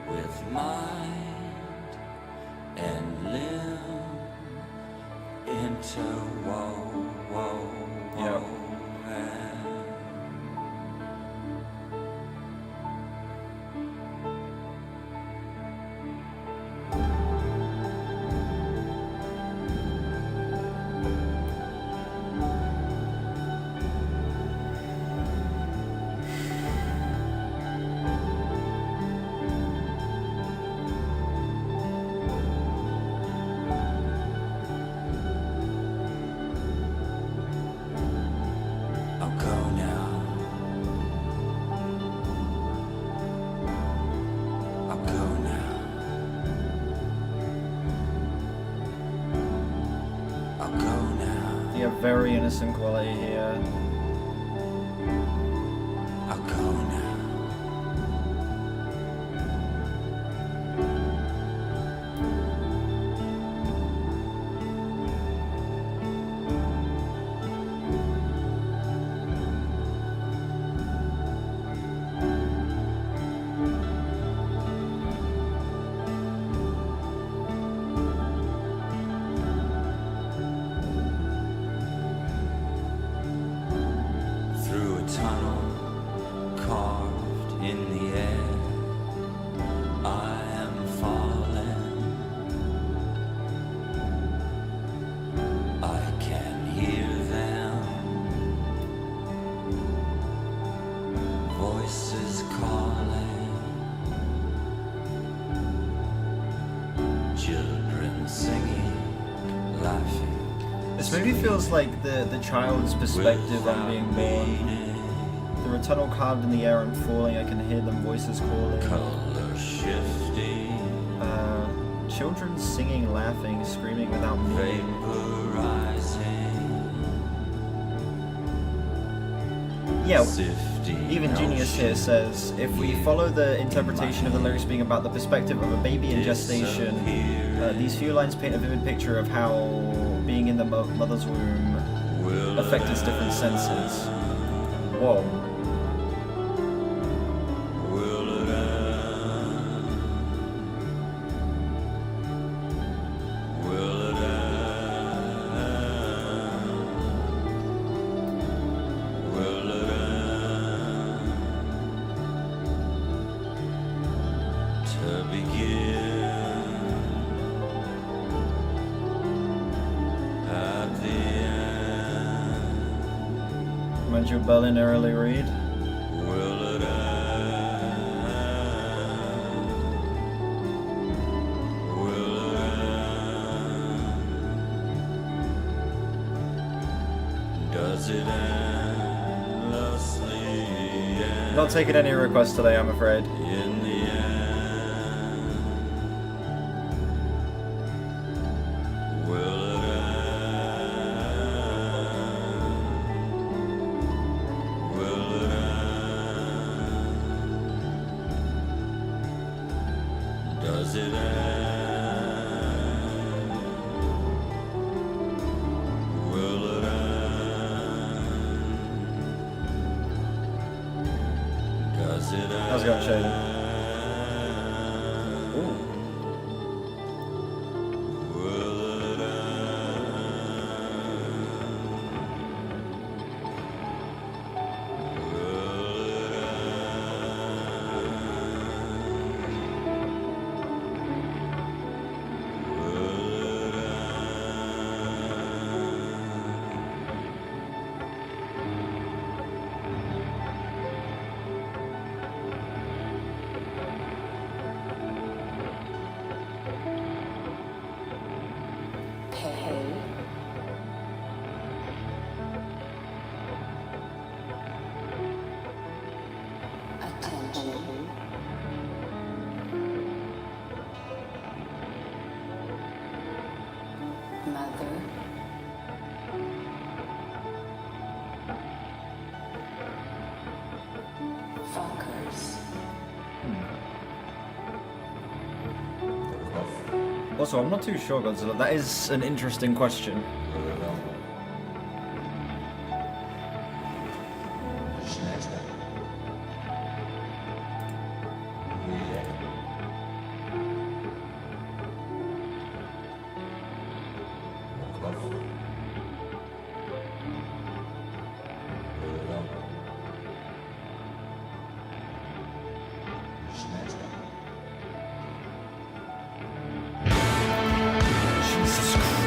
with mind and limb interwoven. Yep. Very innocent quality here. I'll go now. This movie feels like the child's perspective on being born. There are tunnel carved in the air and falling. I can hear them voices calling. Color shifting. Children singing, laughing, screaming without meaning. Yeah, even Genius here says, if we follow the interpretation of the lyrics being about the perspective of a baby in gestation, these few lines paint a vivid picture of how being in the mother's womb affects its different senses. Whoa. Joe Berlin early read. Not taking any requests today, I'm afraid. How's it going, Shaden? Also, I'm not too sure, Godzilla. That is an interesting question.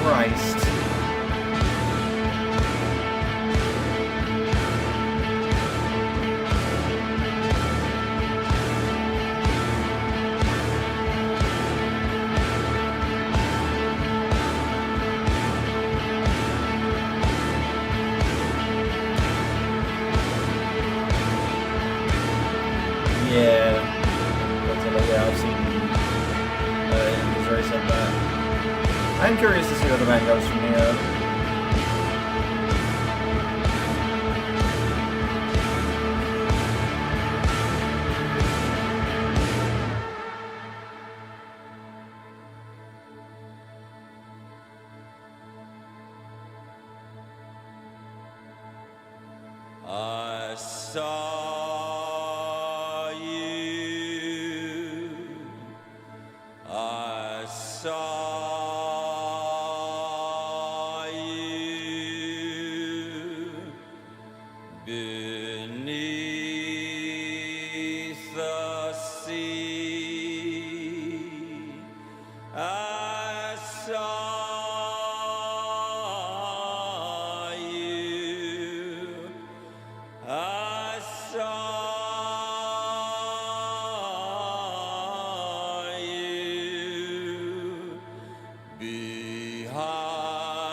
Christ. Yeah, I've seen he's already said that. I'm curious to see where the man goes from here. I saw you. I saw you beneath the sea. I saw you. I saw you behind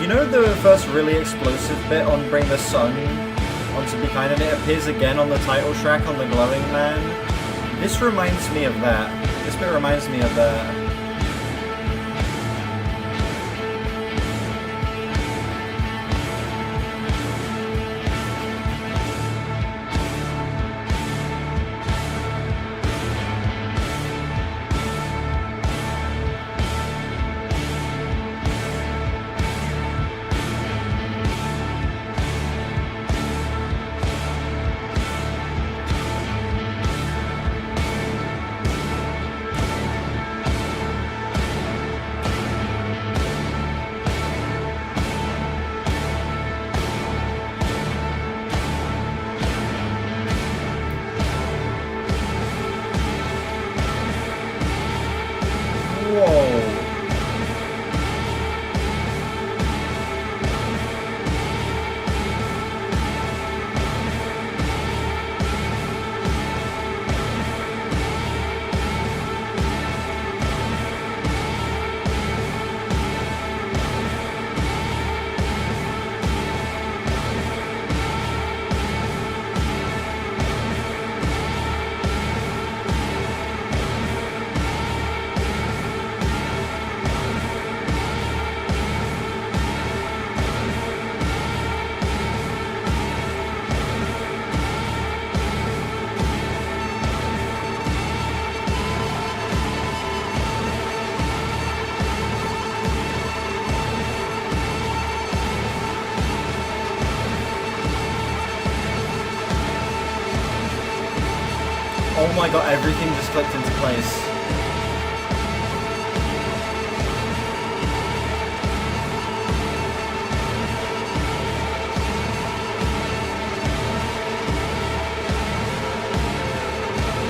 You know the first really explosive bit on Bring the Sun onto Be Kind, and it appears again on the title track on the Glowing Man? This reminds me of that. This bit reminds me of that. Oh my god, everything just clicked into place.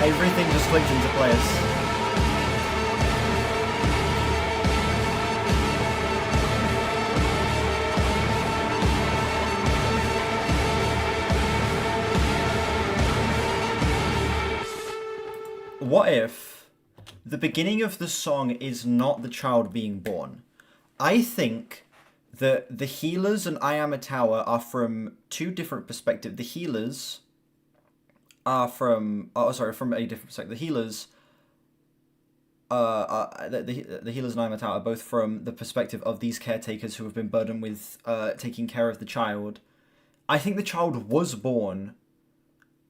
Everything just clicked into place. What if the beginning of the song is not the child being born? I think that the healers and I Am a Tower are from two different perspectives. The healers are from from a different perspective. The healers the healers and I Am a Tower are both from the perspective of these caretakers who have been burdened with taking care of the child. I think the child was born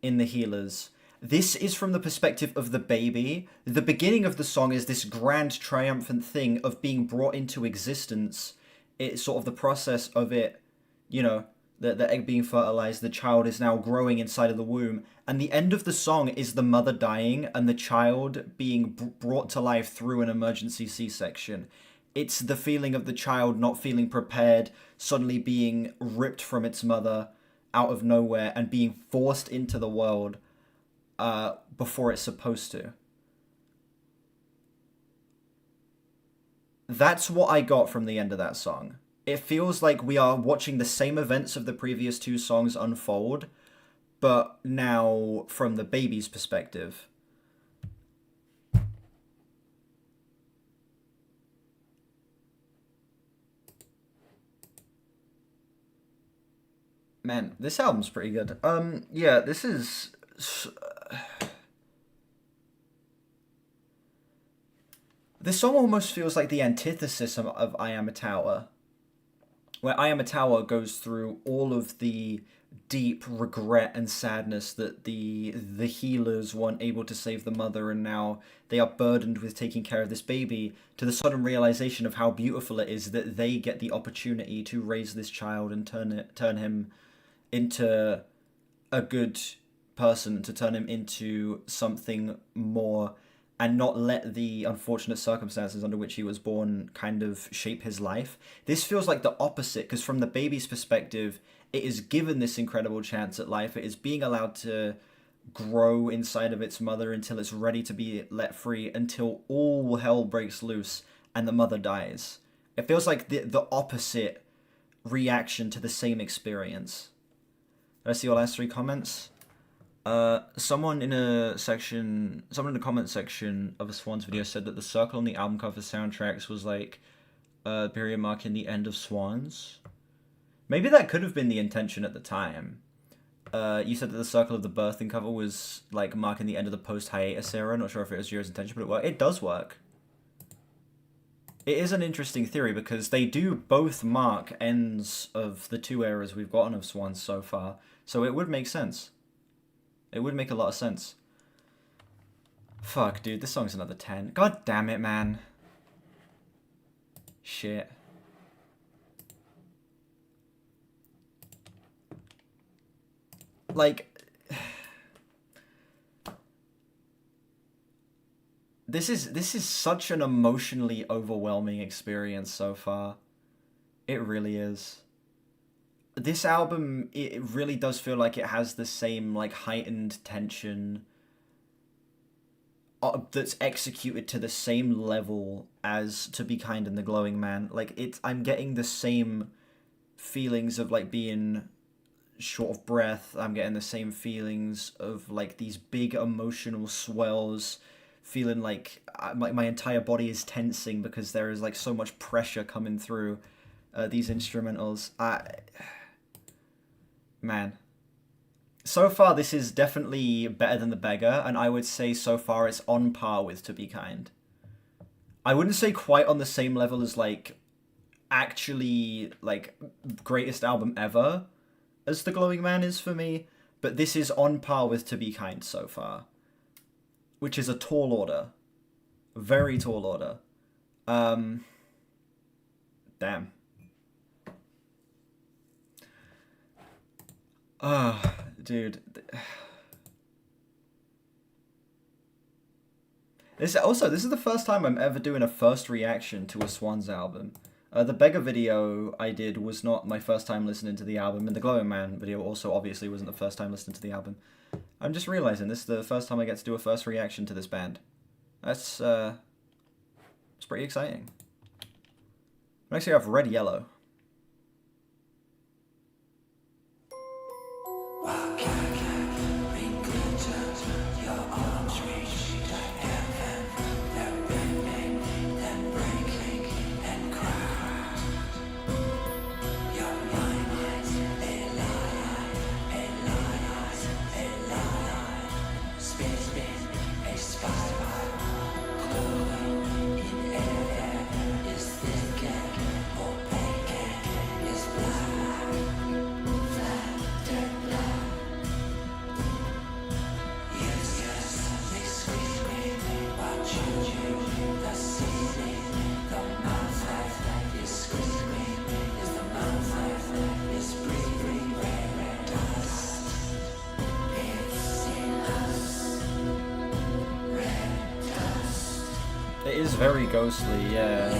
in the healers. This is from the perspective of the baby. The beginning of the song is this grand triumphant thing of being brought into existence. It's sort of the process of it, you know, the egg being fertilized, the child is now growing inside of the womb. And the end of the song is the mother dying and the child being brought to life through an emergency C-section. It's the feeling of the child not feeling prepared, suddenly being ripped from its mother out of nowhere and being forced into the world before it's supposed to. That's what I got from the end of that song. It feels like we are watching the same events of the previous two songs unfold, but now from the baby's perspective. Man, this album's pretty good. Yeah, this is... This song almost feels like the antithesis of I Am a Tower, where I Am a Tower goes through all of the deep regret and sadness that the healers weren't able to save the mother, and now they are burdened with taking care of this baby, to the sudden realization of how beautiful it is that they get the opportunity to raise this child and turn him into a good person, to turn him into something more, and not let the unfortunate circumstances under which he was born kind of shape his life. This feels like the opposite, because from the baby's perspective, it is given this incredible chance at life. It is being allowed to grow inside of its mother until it's ready to be let free, until all hell breaks loose and the mother dies. It feels like the opposite reaction to the same experience. Did I see your last three comments? Someone in the comment section of a Swans video said that the circle on the album cover soundtracks was like period marking the end of Swans. Maybe that could have been the intention at the time. You said that the circle of the birthing cover was like marking the end of the post-hiatus era. Not sure if it was Jiro's intention, but it worked. It does work. It is an interesting theory because they do both mark ends of the 2 eras we've gotten of Swans so far. So it would make sense. It would make a lot of sense. Fuck, dude, this song's another 10. God damn it, man. Shit. Like, this is such an emotionally overwhelming experience so far. It really is. This album, it really does feel like it has the same like heightened tension that's executed to the same level as To Be Kind and The Glowing Man. Like, I'm getting the same feelings of like being short of breath. I'm getting the same feelings of like these big emotional swells, feeling like my entire body is tensing because there is like so much pressure coming through these instrumentals. Man, so far this is definitely better than The Beggar, and I would say so far it's on par with To Be Kind. I wouldn't say quite on the same level as like actually like greatest album ever as The Glowing Man is for me, but this is on par with To Be Kind so far, which is a tall order. A very tall order. Damn. Dude. This is the first time I'm ever doing a first reaction to a Swans album. The Beggar video I did was not my first time listening to the album, and the Glowing Man video also obviously wasn't the first time listening to the album. I'm just realizing this is the first time I get to do a first reaction to this band. It's pretty exciting. Next we have Red Yellow. It is very ghostly, yeah.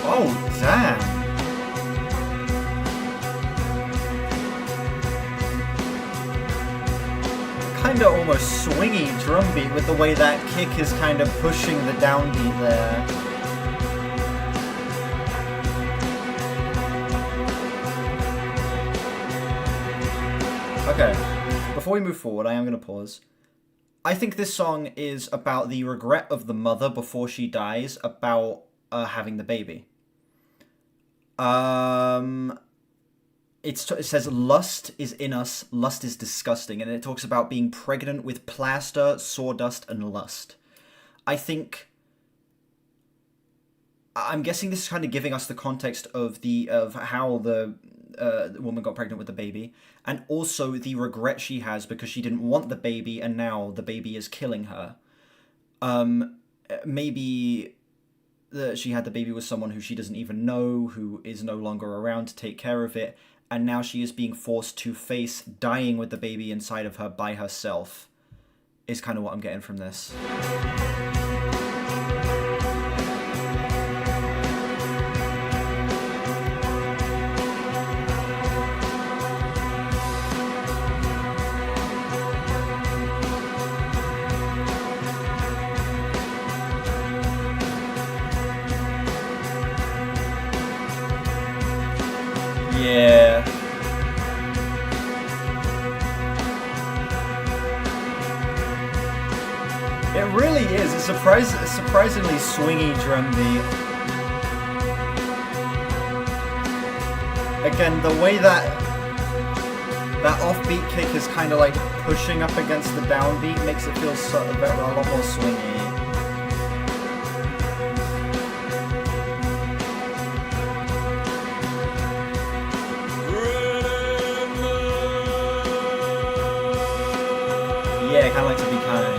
Oh, damn. Kinda almost swingy drum beat with the way that kick is kind of pushing the downbeat there. Okay, before we move forward, I am going to pause. I think this song is about the regret of the mother before she dies about having the baby. It says lust is in us, lust is disgusting, and it talks about being pregnant with plaster, sawdust, and lust. I'm guessing this is kind of giving us the context of how the woman got pregnant with the baby, and also the regret she has because she didn't want the baby, and now the baby is killing her. Maybe that she had the baby with someone who she doesn't even know, who is no longer around to take care of it, and now she is being forced to face dying with the baby inside of her by herself, is kind of what I'm getting from this. Yeah. It really is. It's surprisingly swingy drum beat. Again, the way that offbeat kick is kind of like pushing up against the downbeat makes it feel a lot more swingy. Yeah, kind of like To Be Kind.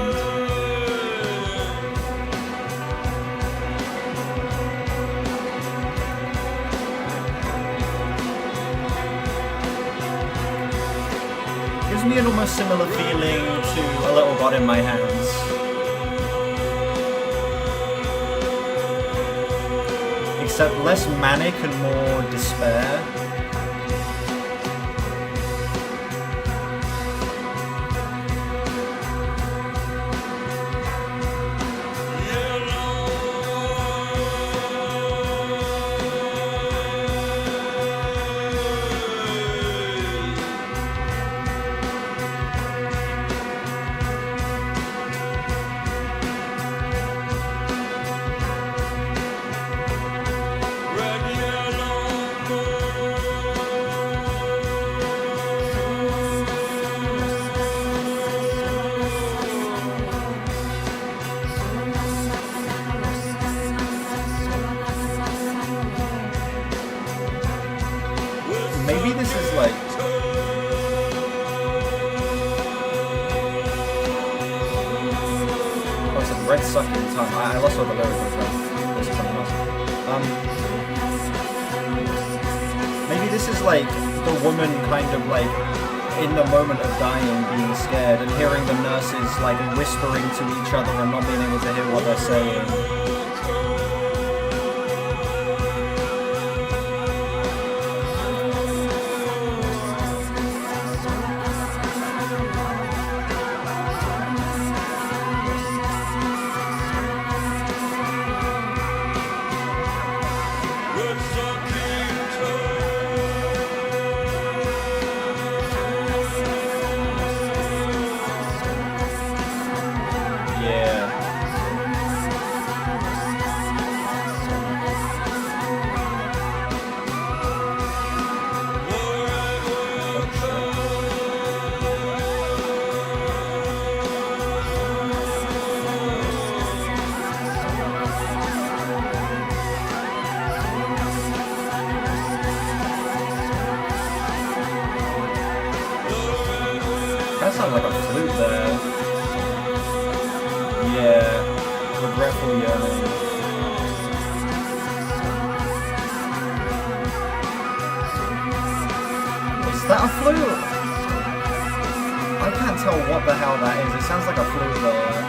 Gives me an almost similar feeling to A Little God in My Hands. Except less manic and more despair. Maybe this is like... Oh, it's a red sucking tongue. I lost all the lyrics as well. This is something else. Maybe this is like the woman kind of like in the moment of dying being scared and hearing the nurses like whispering to each other and not being able to hear what they're saying. That sounds like a flute there. Yeah. Regretful yearning. Is that a flute? I can't tell what the hell that is. It sounds like a flute there.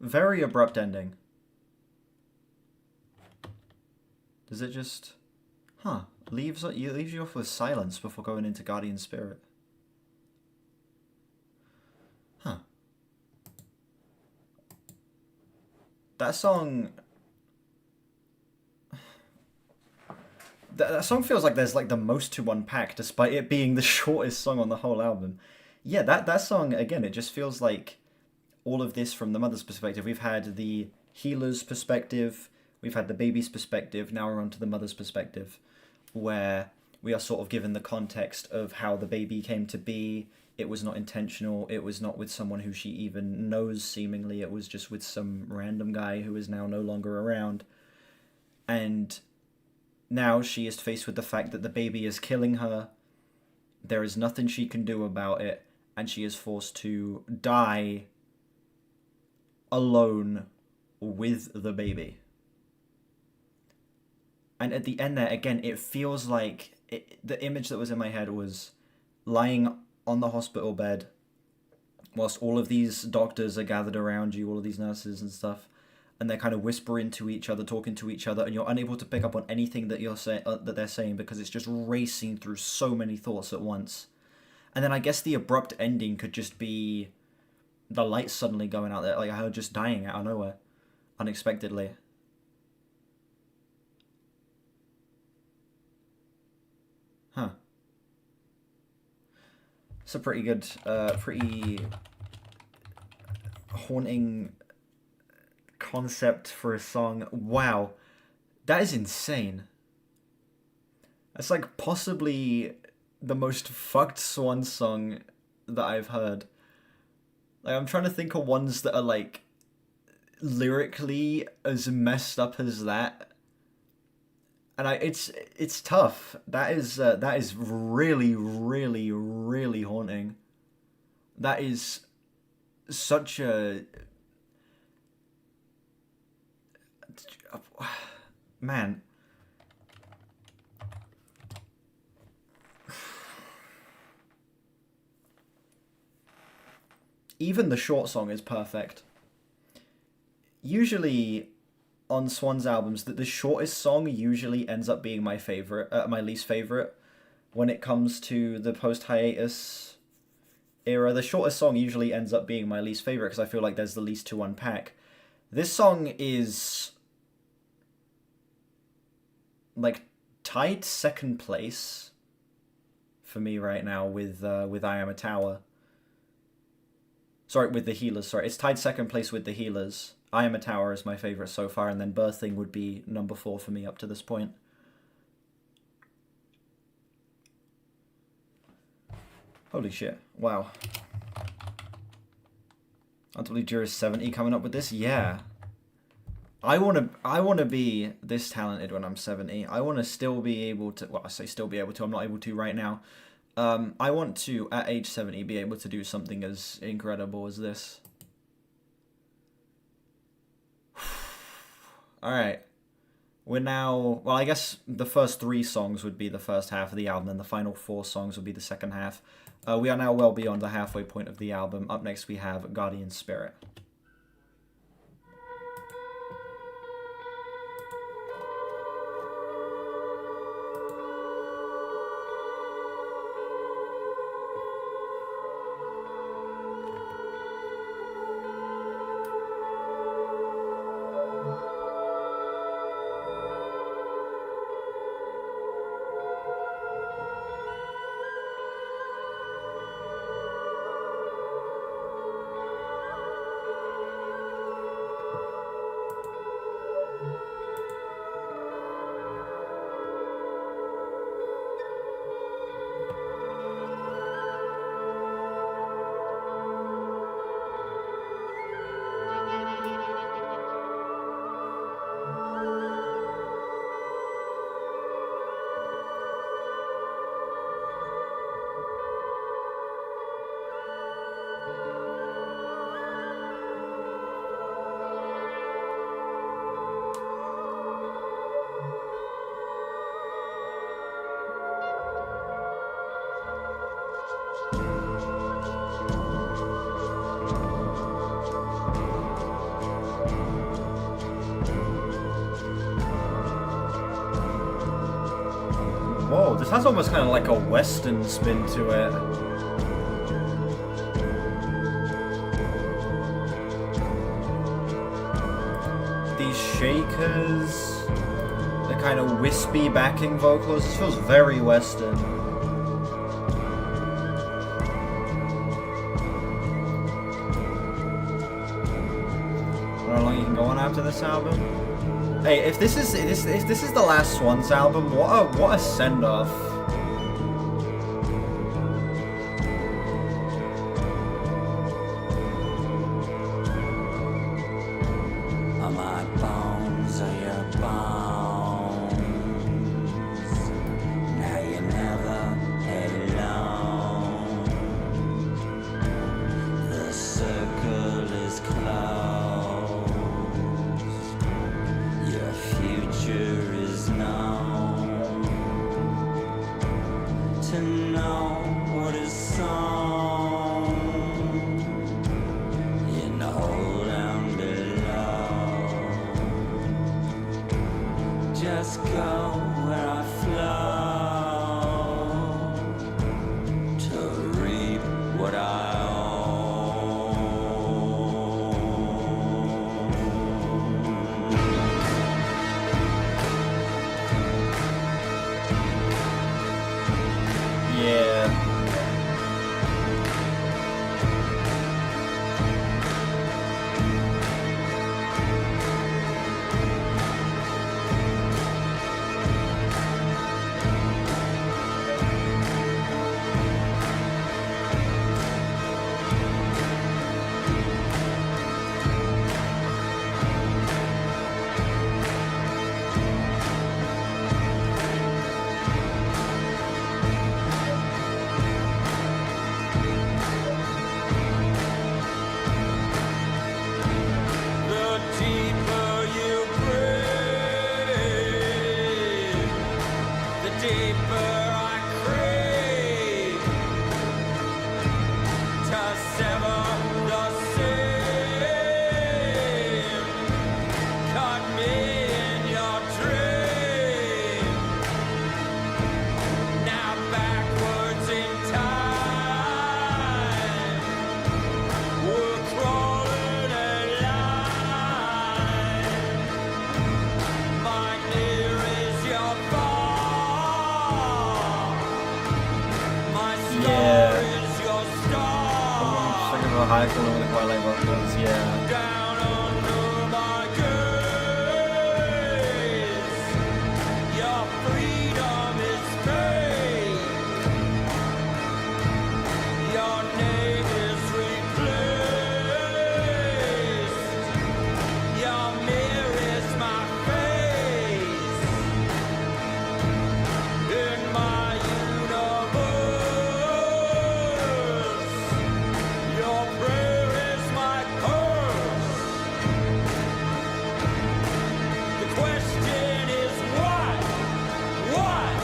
Very abrupt ending. Does it just... Huh. Leaves you off with silence before going into Guardian Spirit. Huh. That song... That song feels like there's like the most to unpack, despite it being the shortest song on the whole album. Yeah, that song, again, it just feels like all of this from the mother's perspective. We've had the healer's perspective, we've had the baby's perspective, now we're on to the mother's perspective, where we are sort of given the context of how the baby came to be. It was not intentional, it was not with someone who she even knows, seemingly, it was just with some random guy who is now no longer around. And now she is faced with the fact that the baby is killing her. There is nothing she can do about it, and she is forced to die alone with the baby. And at the end there, again, it feels like... the image that was in my head was lying on the hospital bed whilst all of these doctors are gathered around you, all of these nurses and stuff, and they're kind of whispering to each other, talking to each other, and you're unable to pick up on anything that that they're saying because it's just racing through so many thoughts at once. And then I guess the abrupt ending could just be the lights suddenly going out there, like her just dying out of nowhere, unexpectedly. Huh. It's a pretty good, pretty haunting concept for a song. Wow, that is insane. That's like possibly the most fucked Swan song that I've heard. Like, I'm trying to think of ones that are like lyrically as messed up as that, and it's tough. That is really, really, really haunting. That is such a... Man. Even the short song is perfect. Usually on Swans albums, the shortest song usually ends up being my favorite, my least favorite. When it comes to the post-hiatus era, the shortest song usually ends up being my least favorite because I feel like there's the least to unpack. This song is like tied second place for me right now with I Am a Tower. Sorry, with the Healers. Sorry, it's tied second place with the Healers. I Am a Tower is my favorite so far, and then Birthing would be number 4 for me up to this point. Holy shit! Wow. I believe Jura's 70 coming up with this. Yeah. I wanna be this talented when I'm 70. I wanna still be able to. Well, I say still be able to. I'm not able to right now. I want to, at age 70, be able to do something as incredible as this. Alright. We're now... Well, I guess the first 3 songs would be the first half of the album, and the final 4 songs would be the second half. We are now well beyond the halfway point of the album. Up next we have Guardian Spirit. Whoa, this has almost kind of like a western spin to it. These shakers, the kind of wispy backing vocals, this feels very western. How long you can go on after this album? Hey, if this is the last Swans album, what a send off. Are my bones or your bones? Now you're never alone. The circle is closed. Your future is known. To know what is sown in the hole down below. Just go where I flow to reap what I Yeah. The deeper you breathe, the deeper I crave to sever the seam. Cut me in your dream. Now backwards in time, we're crawling alive. My near is your far. My star Yeah. is your star. Second of a high calling with quite like vocals, yeah. Down under my gaze, your freedom is fake. Your name is replaced. Your mirror is my face. In my universe, your prayer is my curse. The question is what? What?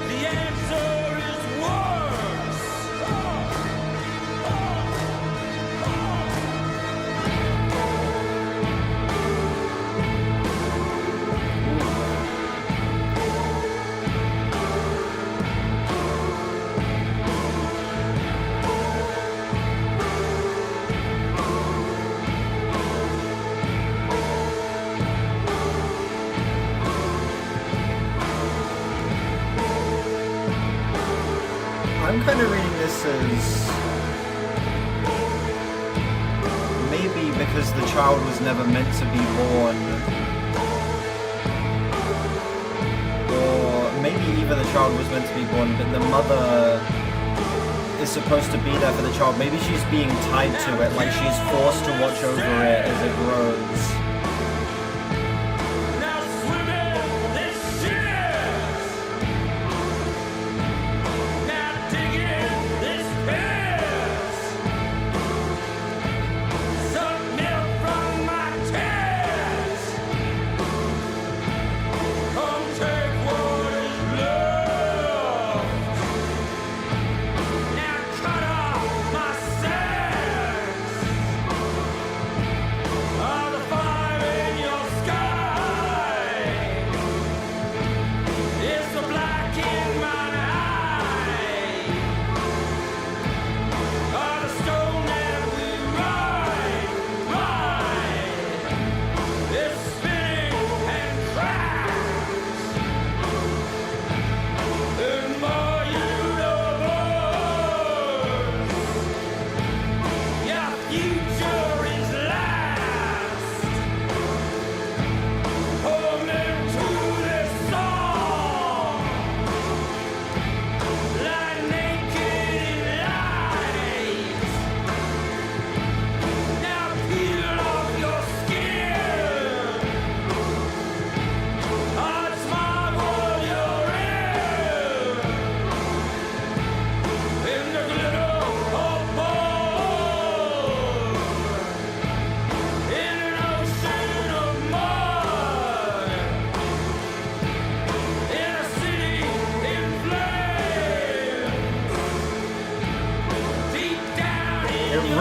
The answer is worse. I'm kind of reading this as maybe because the child was never meant to be born, or maybe even the child was meant to be born, but the mother is supposed to be there for the child. Maybe she's being tied to it, like she's forced to watch over it as it grows. Now swim in this shit. Now dig in this piss. Suck milk from my tits. Come take what is left. Now cut off my sex. All the fire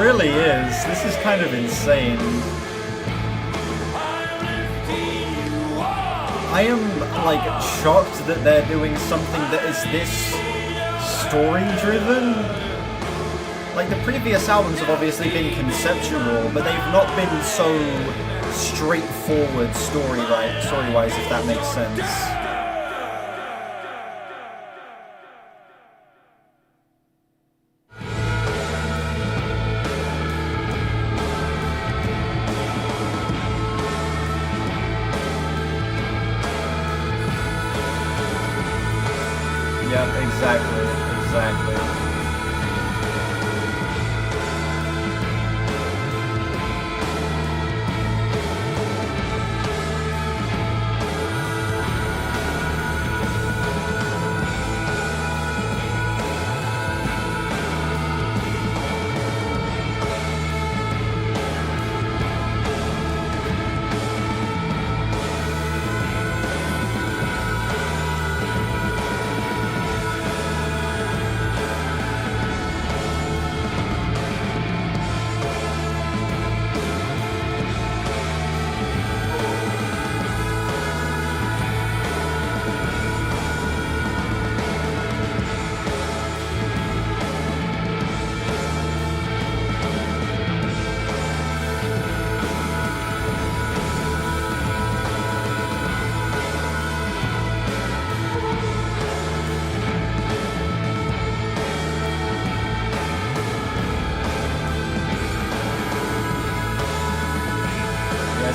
really is. This is kind of insane. I am, like, shocked that they're doing something that is this story-driven. Like, the previous albums have obviously been conceptual, but they've not been so straightforward story-wise, if that makes sense. Exactly.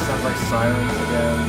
Sounds like sirens again.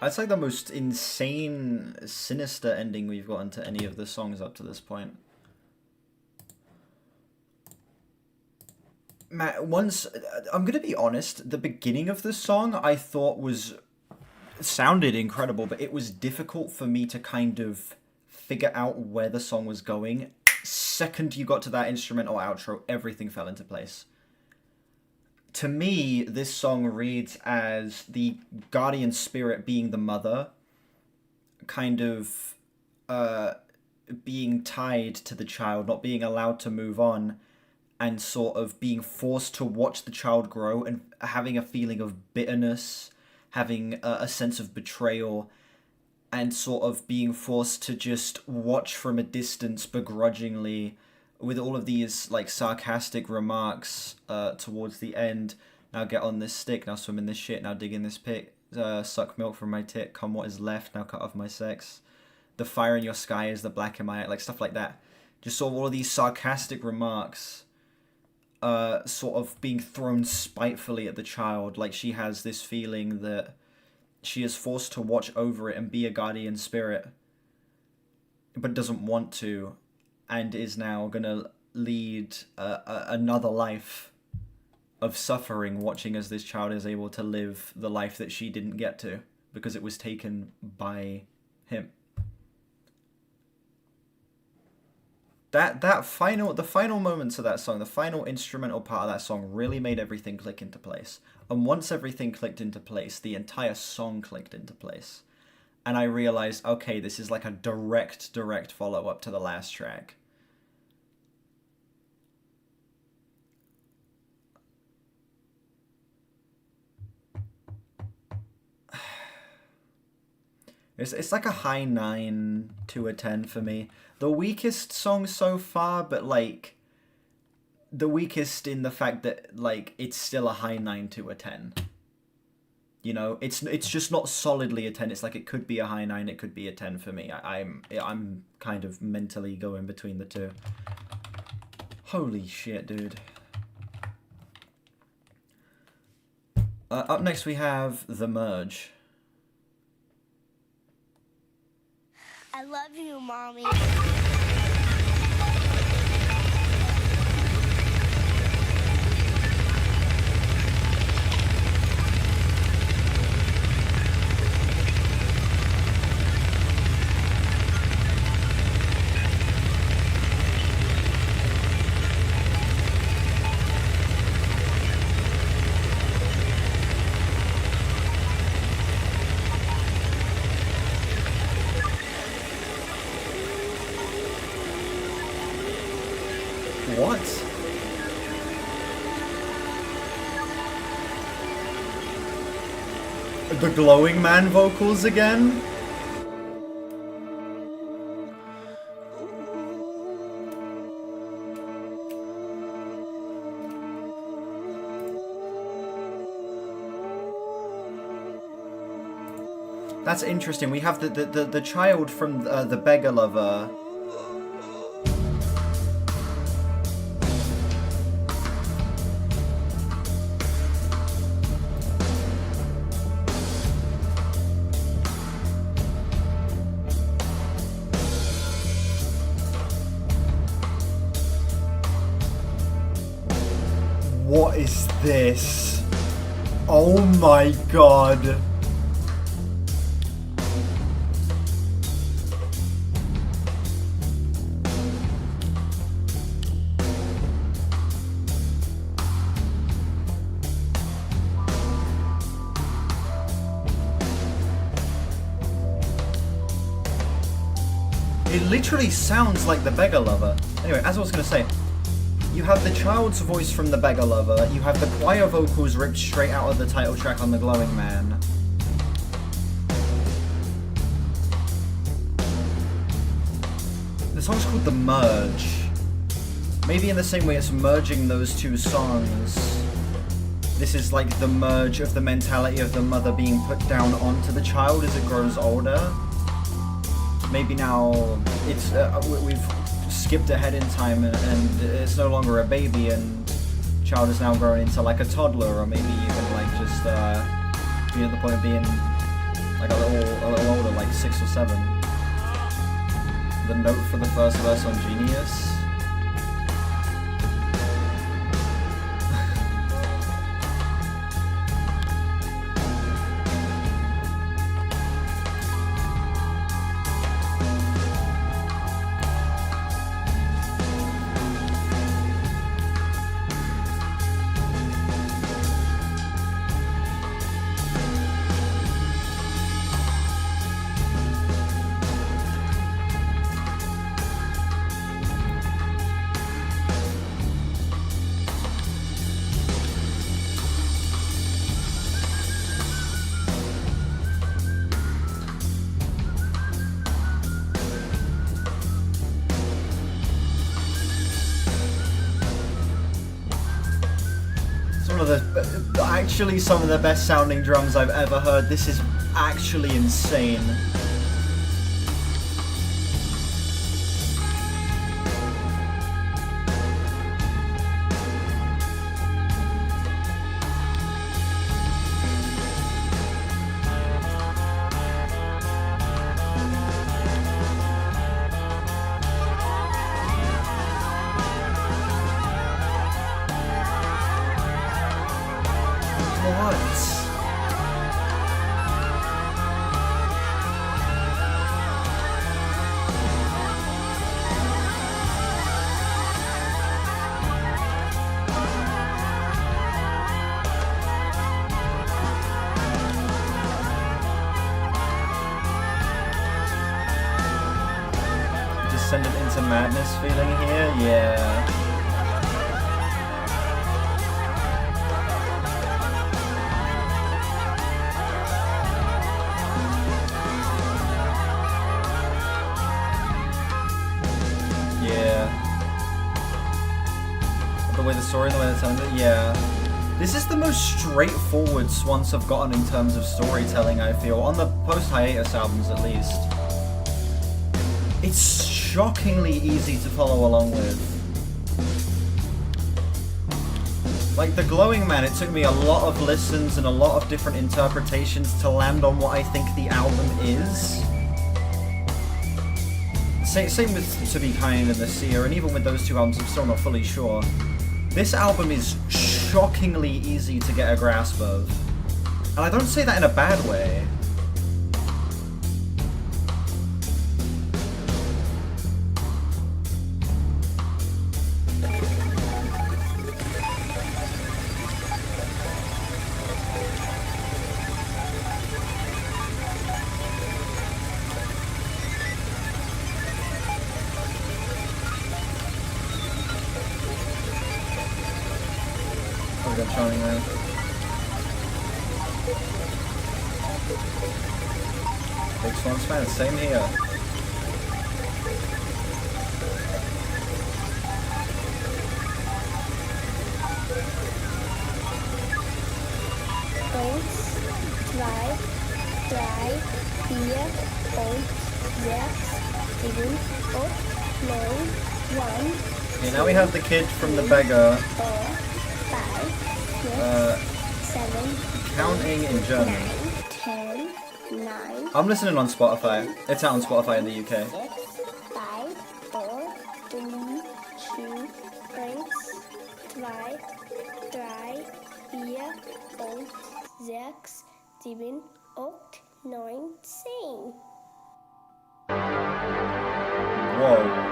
That's like the most insane, sinister ending we've gotten to any of the songs up to this point. Matt, I'm gonna be honest, the beginning of this song I thought sounded incredible, but it was difficult for me to kind of figure out where the song was going. Second you got to that instrumental outro, everything fell into place. To me, this song reads as the guardian spirit being the mother, kind of being tied to the child, not being allowed to move on, and sort of being forced to watch the child grow and having a feeling of bitterness, having a sense of betrayal, and sort of being forced to just watch from a distance begrudgingly, with all of these like sarcastic remarks towards the end. Now get on this stick, now swim in this shit, now dig in this pit, suck milk from my tit, come what is left, now cut off my sex. The fire in your sky is the black in my eye, like stuff like that. Just sort of all of these sarcastic remarks sort of being thrown spitefully at the child, like she has this feeling that she is forced to watch over it and be a guardian spirit, but doesn't want to, and is now gonna lead another life of suffering, watching as this child is able to live the life that she didn't get to because it was taken by him. the final moments of that song, the final instrumental part of that song really made everything click into place. And once everything clicked into place, the entire song clicked into place. And I realized, okay, this is like a direct follow-up to the last track. It's like a high 9 to a 10 for me. The weakest song so far, but like the weakest in the fact that like it's still a high 9 to a 10. You know, it's just not solidly a 10. It's like it could be a high 9, it could be a 10 for me. I'm kind of mentally going between the two. Holy shit, dude. Up next we have The Merge. I love you, Mommy. What? The glowing man vocals again? That's interesting. We have the child from the beggar lover. What is this? Oh my god. It literally sounds like the beggar lover. Anyway, as I was going to say, you have the child's voice from the beggar lover, you have the choir vocals ripped straight out of the title track on The Glowing Man. The song's called The Merge. Maybe in the same way it's merging those two songs. This is like the merge of the mentality of the mother being put down onto the child as it grows older. Maybe now it's we've skipped ahead in time and it's no longer a baby and child is now grown into like a toddler, or maybe even like just being at the point of being like a little older, like 6 or 7. The note for the first verse on Genius. Actually some of the best sounding drums I've ever heard. This is actually insane. Descendant into Madness feeling here? Yeah. Yeah. The way the story and the way they're telling it, yeah. This is the most straightforward Swans have gotten in terms of storytelling, I feel, on the post-hiatus albums at least. It's shockingly easy to follow along with. Like, The Glowing Man, it took me a lot of listens and a lot of different interpretations to land on what I think the album is. Same with To Be Kind and The Seer, and even with those two albums, I'm still not fully sure. This album is shockingly easy to get a grasp of. And I don't say that in a bad way. Charming man. Big Swans fan, same here. Eins, zwei, drei, vier, fünf, sechs, sieben, acht, neun, 1. Okay, now we have the kid from the beggar. 4, 5, 6, 7, counting in German. 10, 9. I'm listening on Spotify. It's out on Spotify in the UK. 6, 5, 4, 3, 2, 1, 2, 3, 4, 5, 6, 7, 8, 9, 10. Whoa.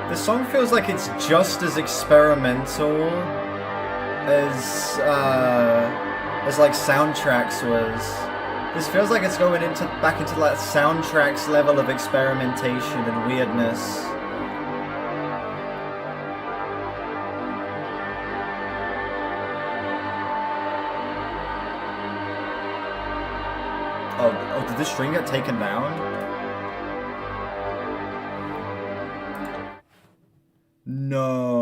The song feels like it's just as experimental as like Soundtracks was. This feels like it's going back into like Soundtracks level of experimentation and weirdness. Oh, did the string get taken down? No.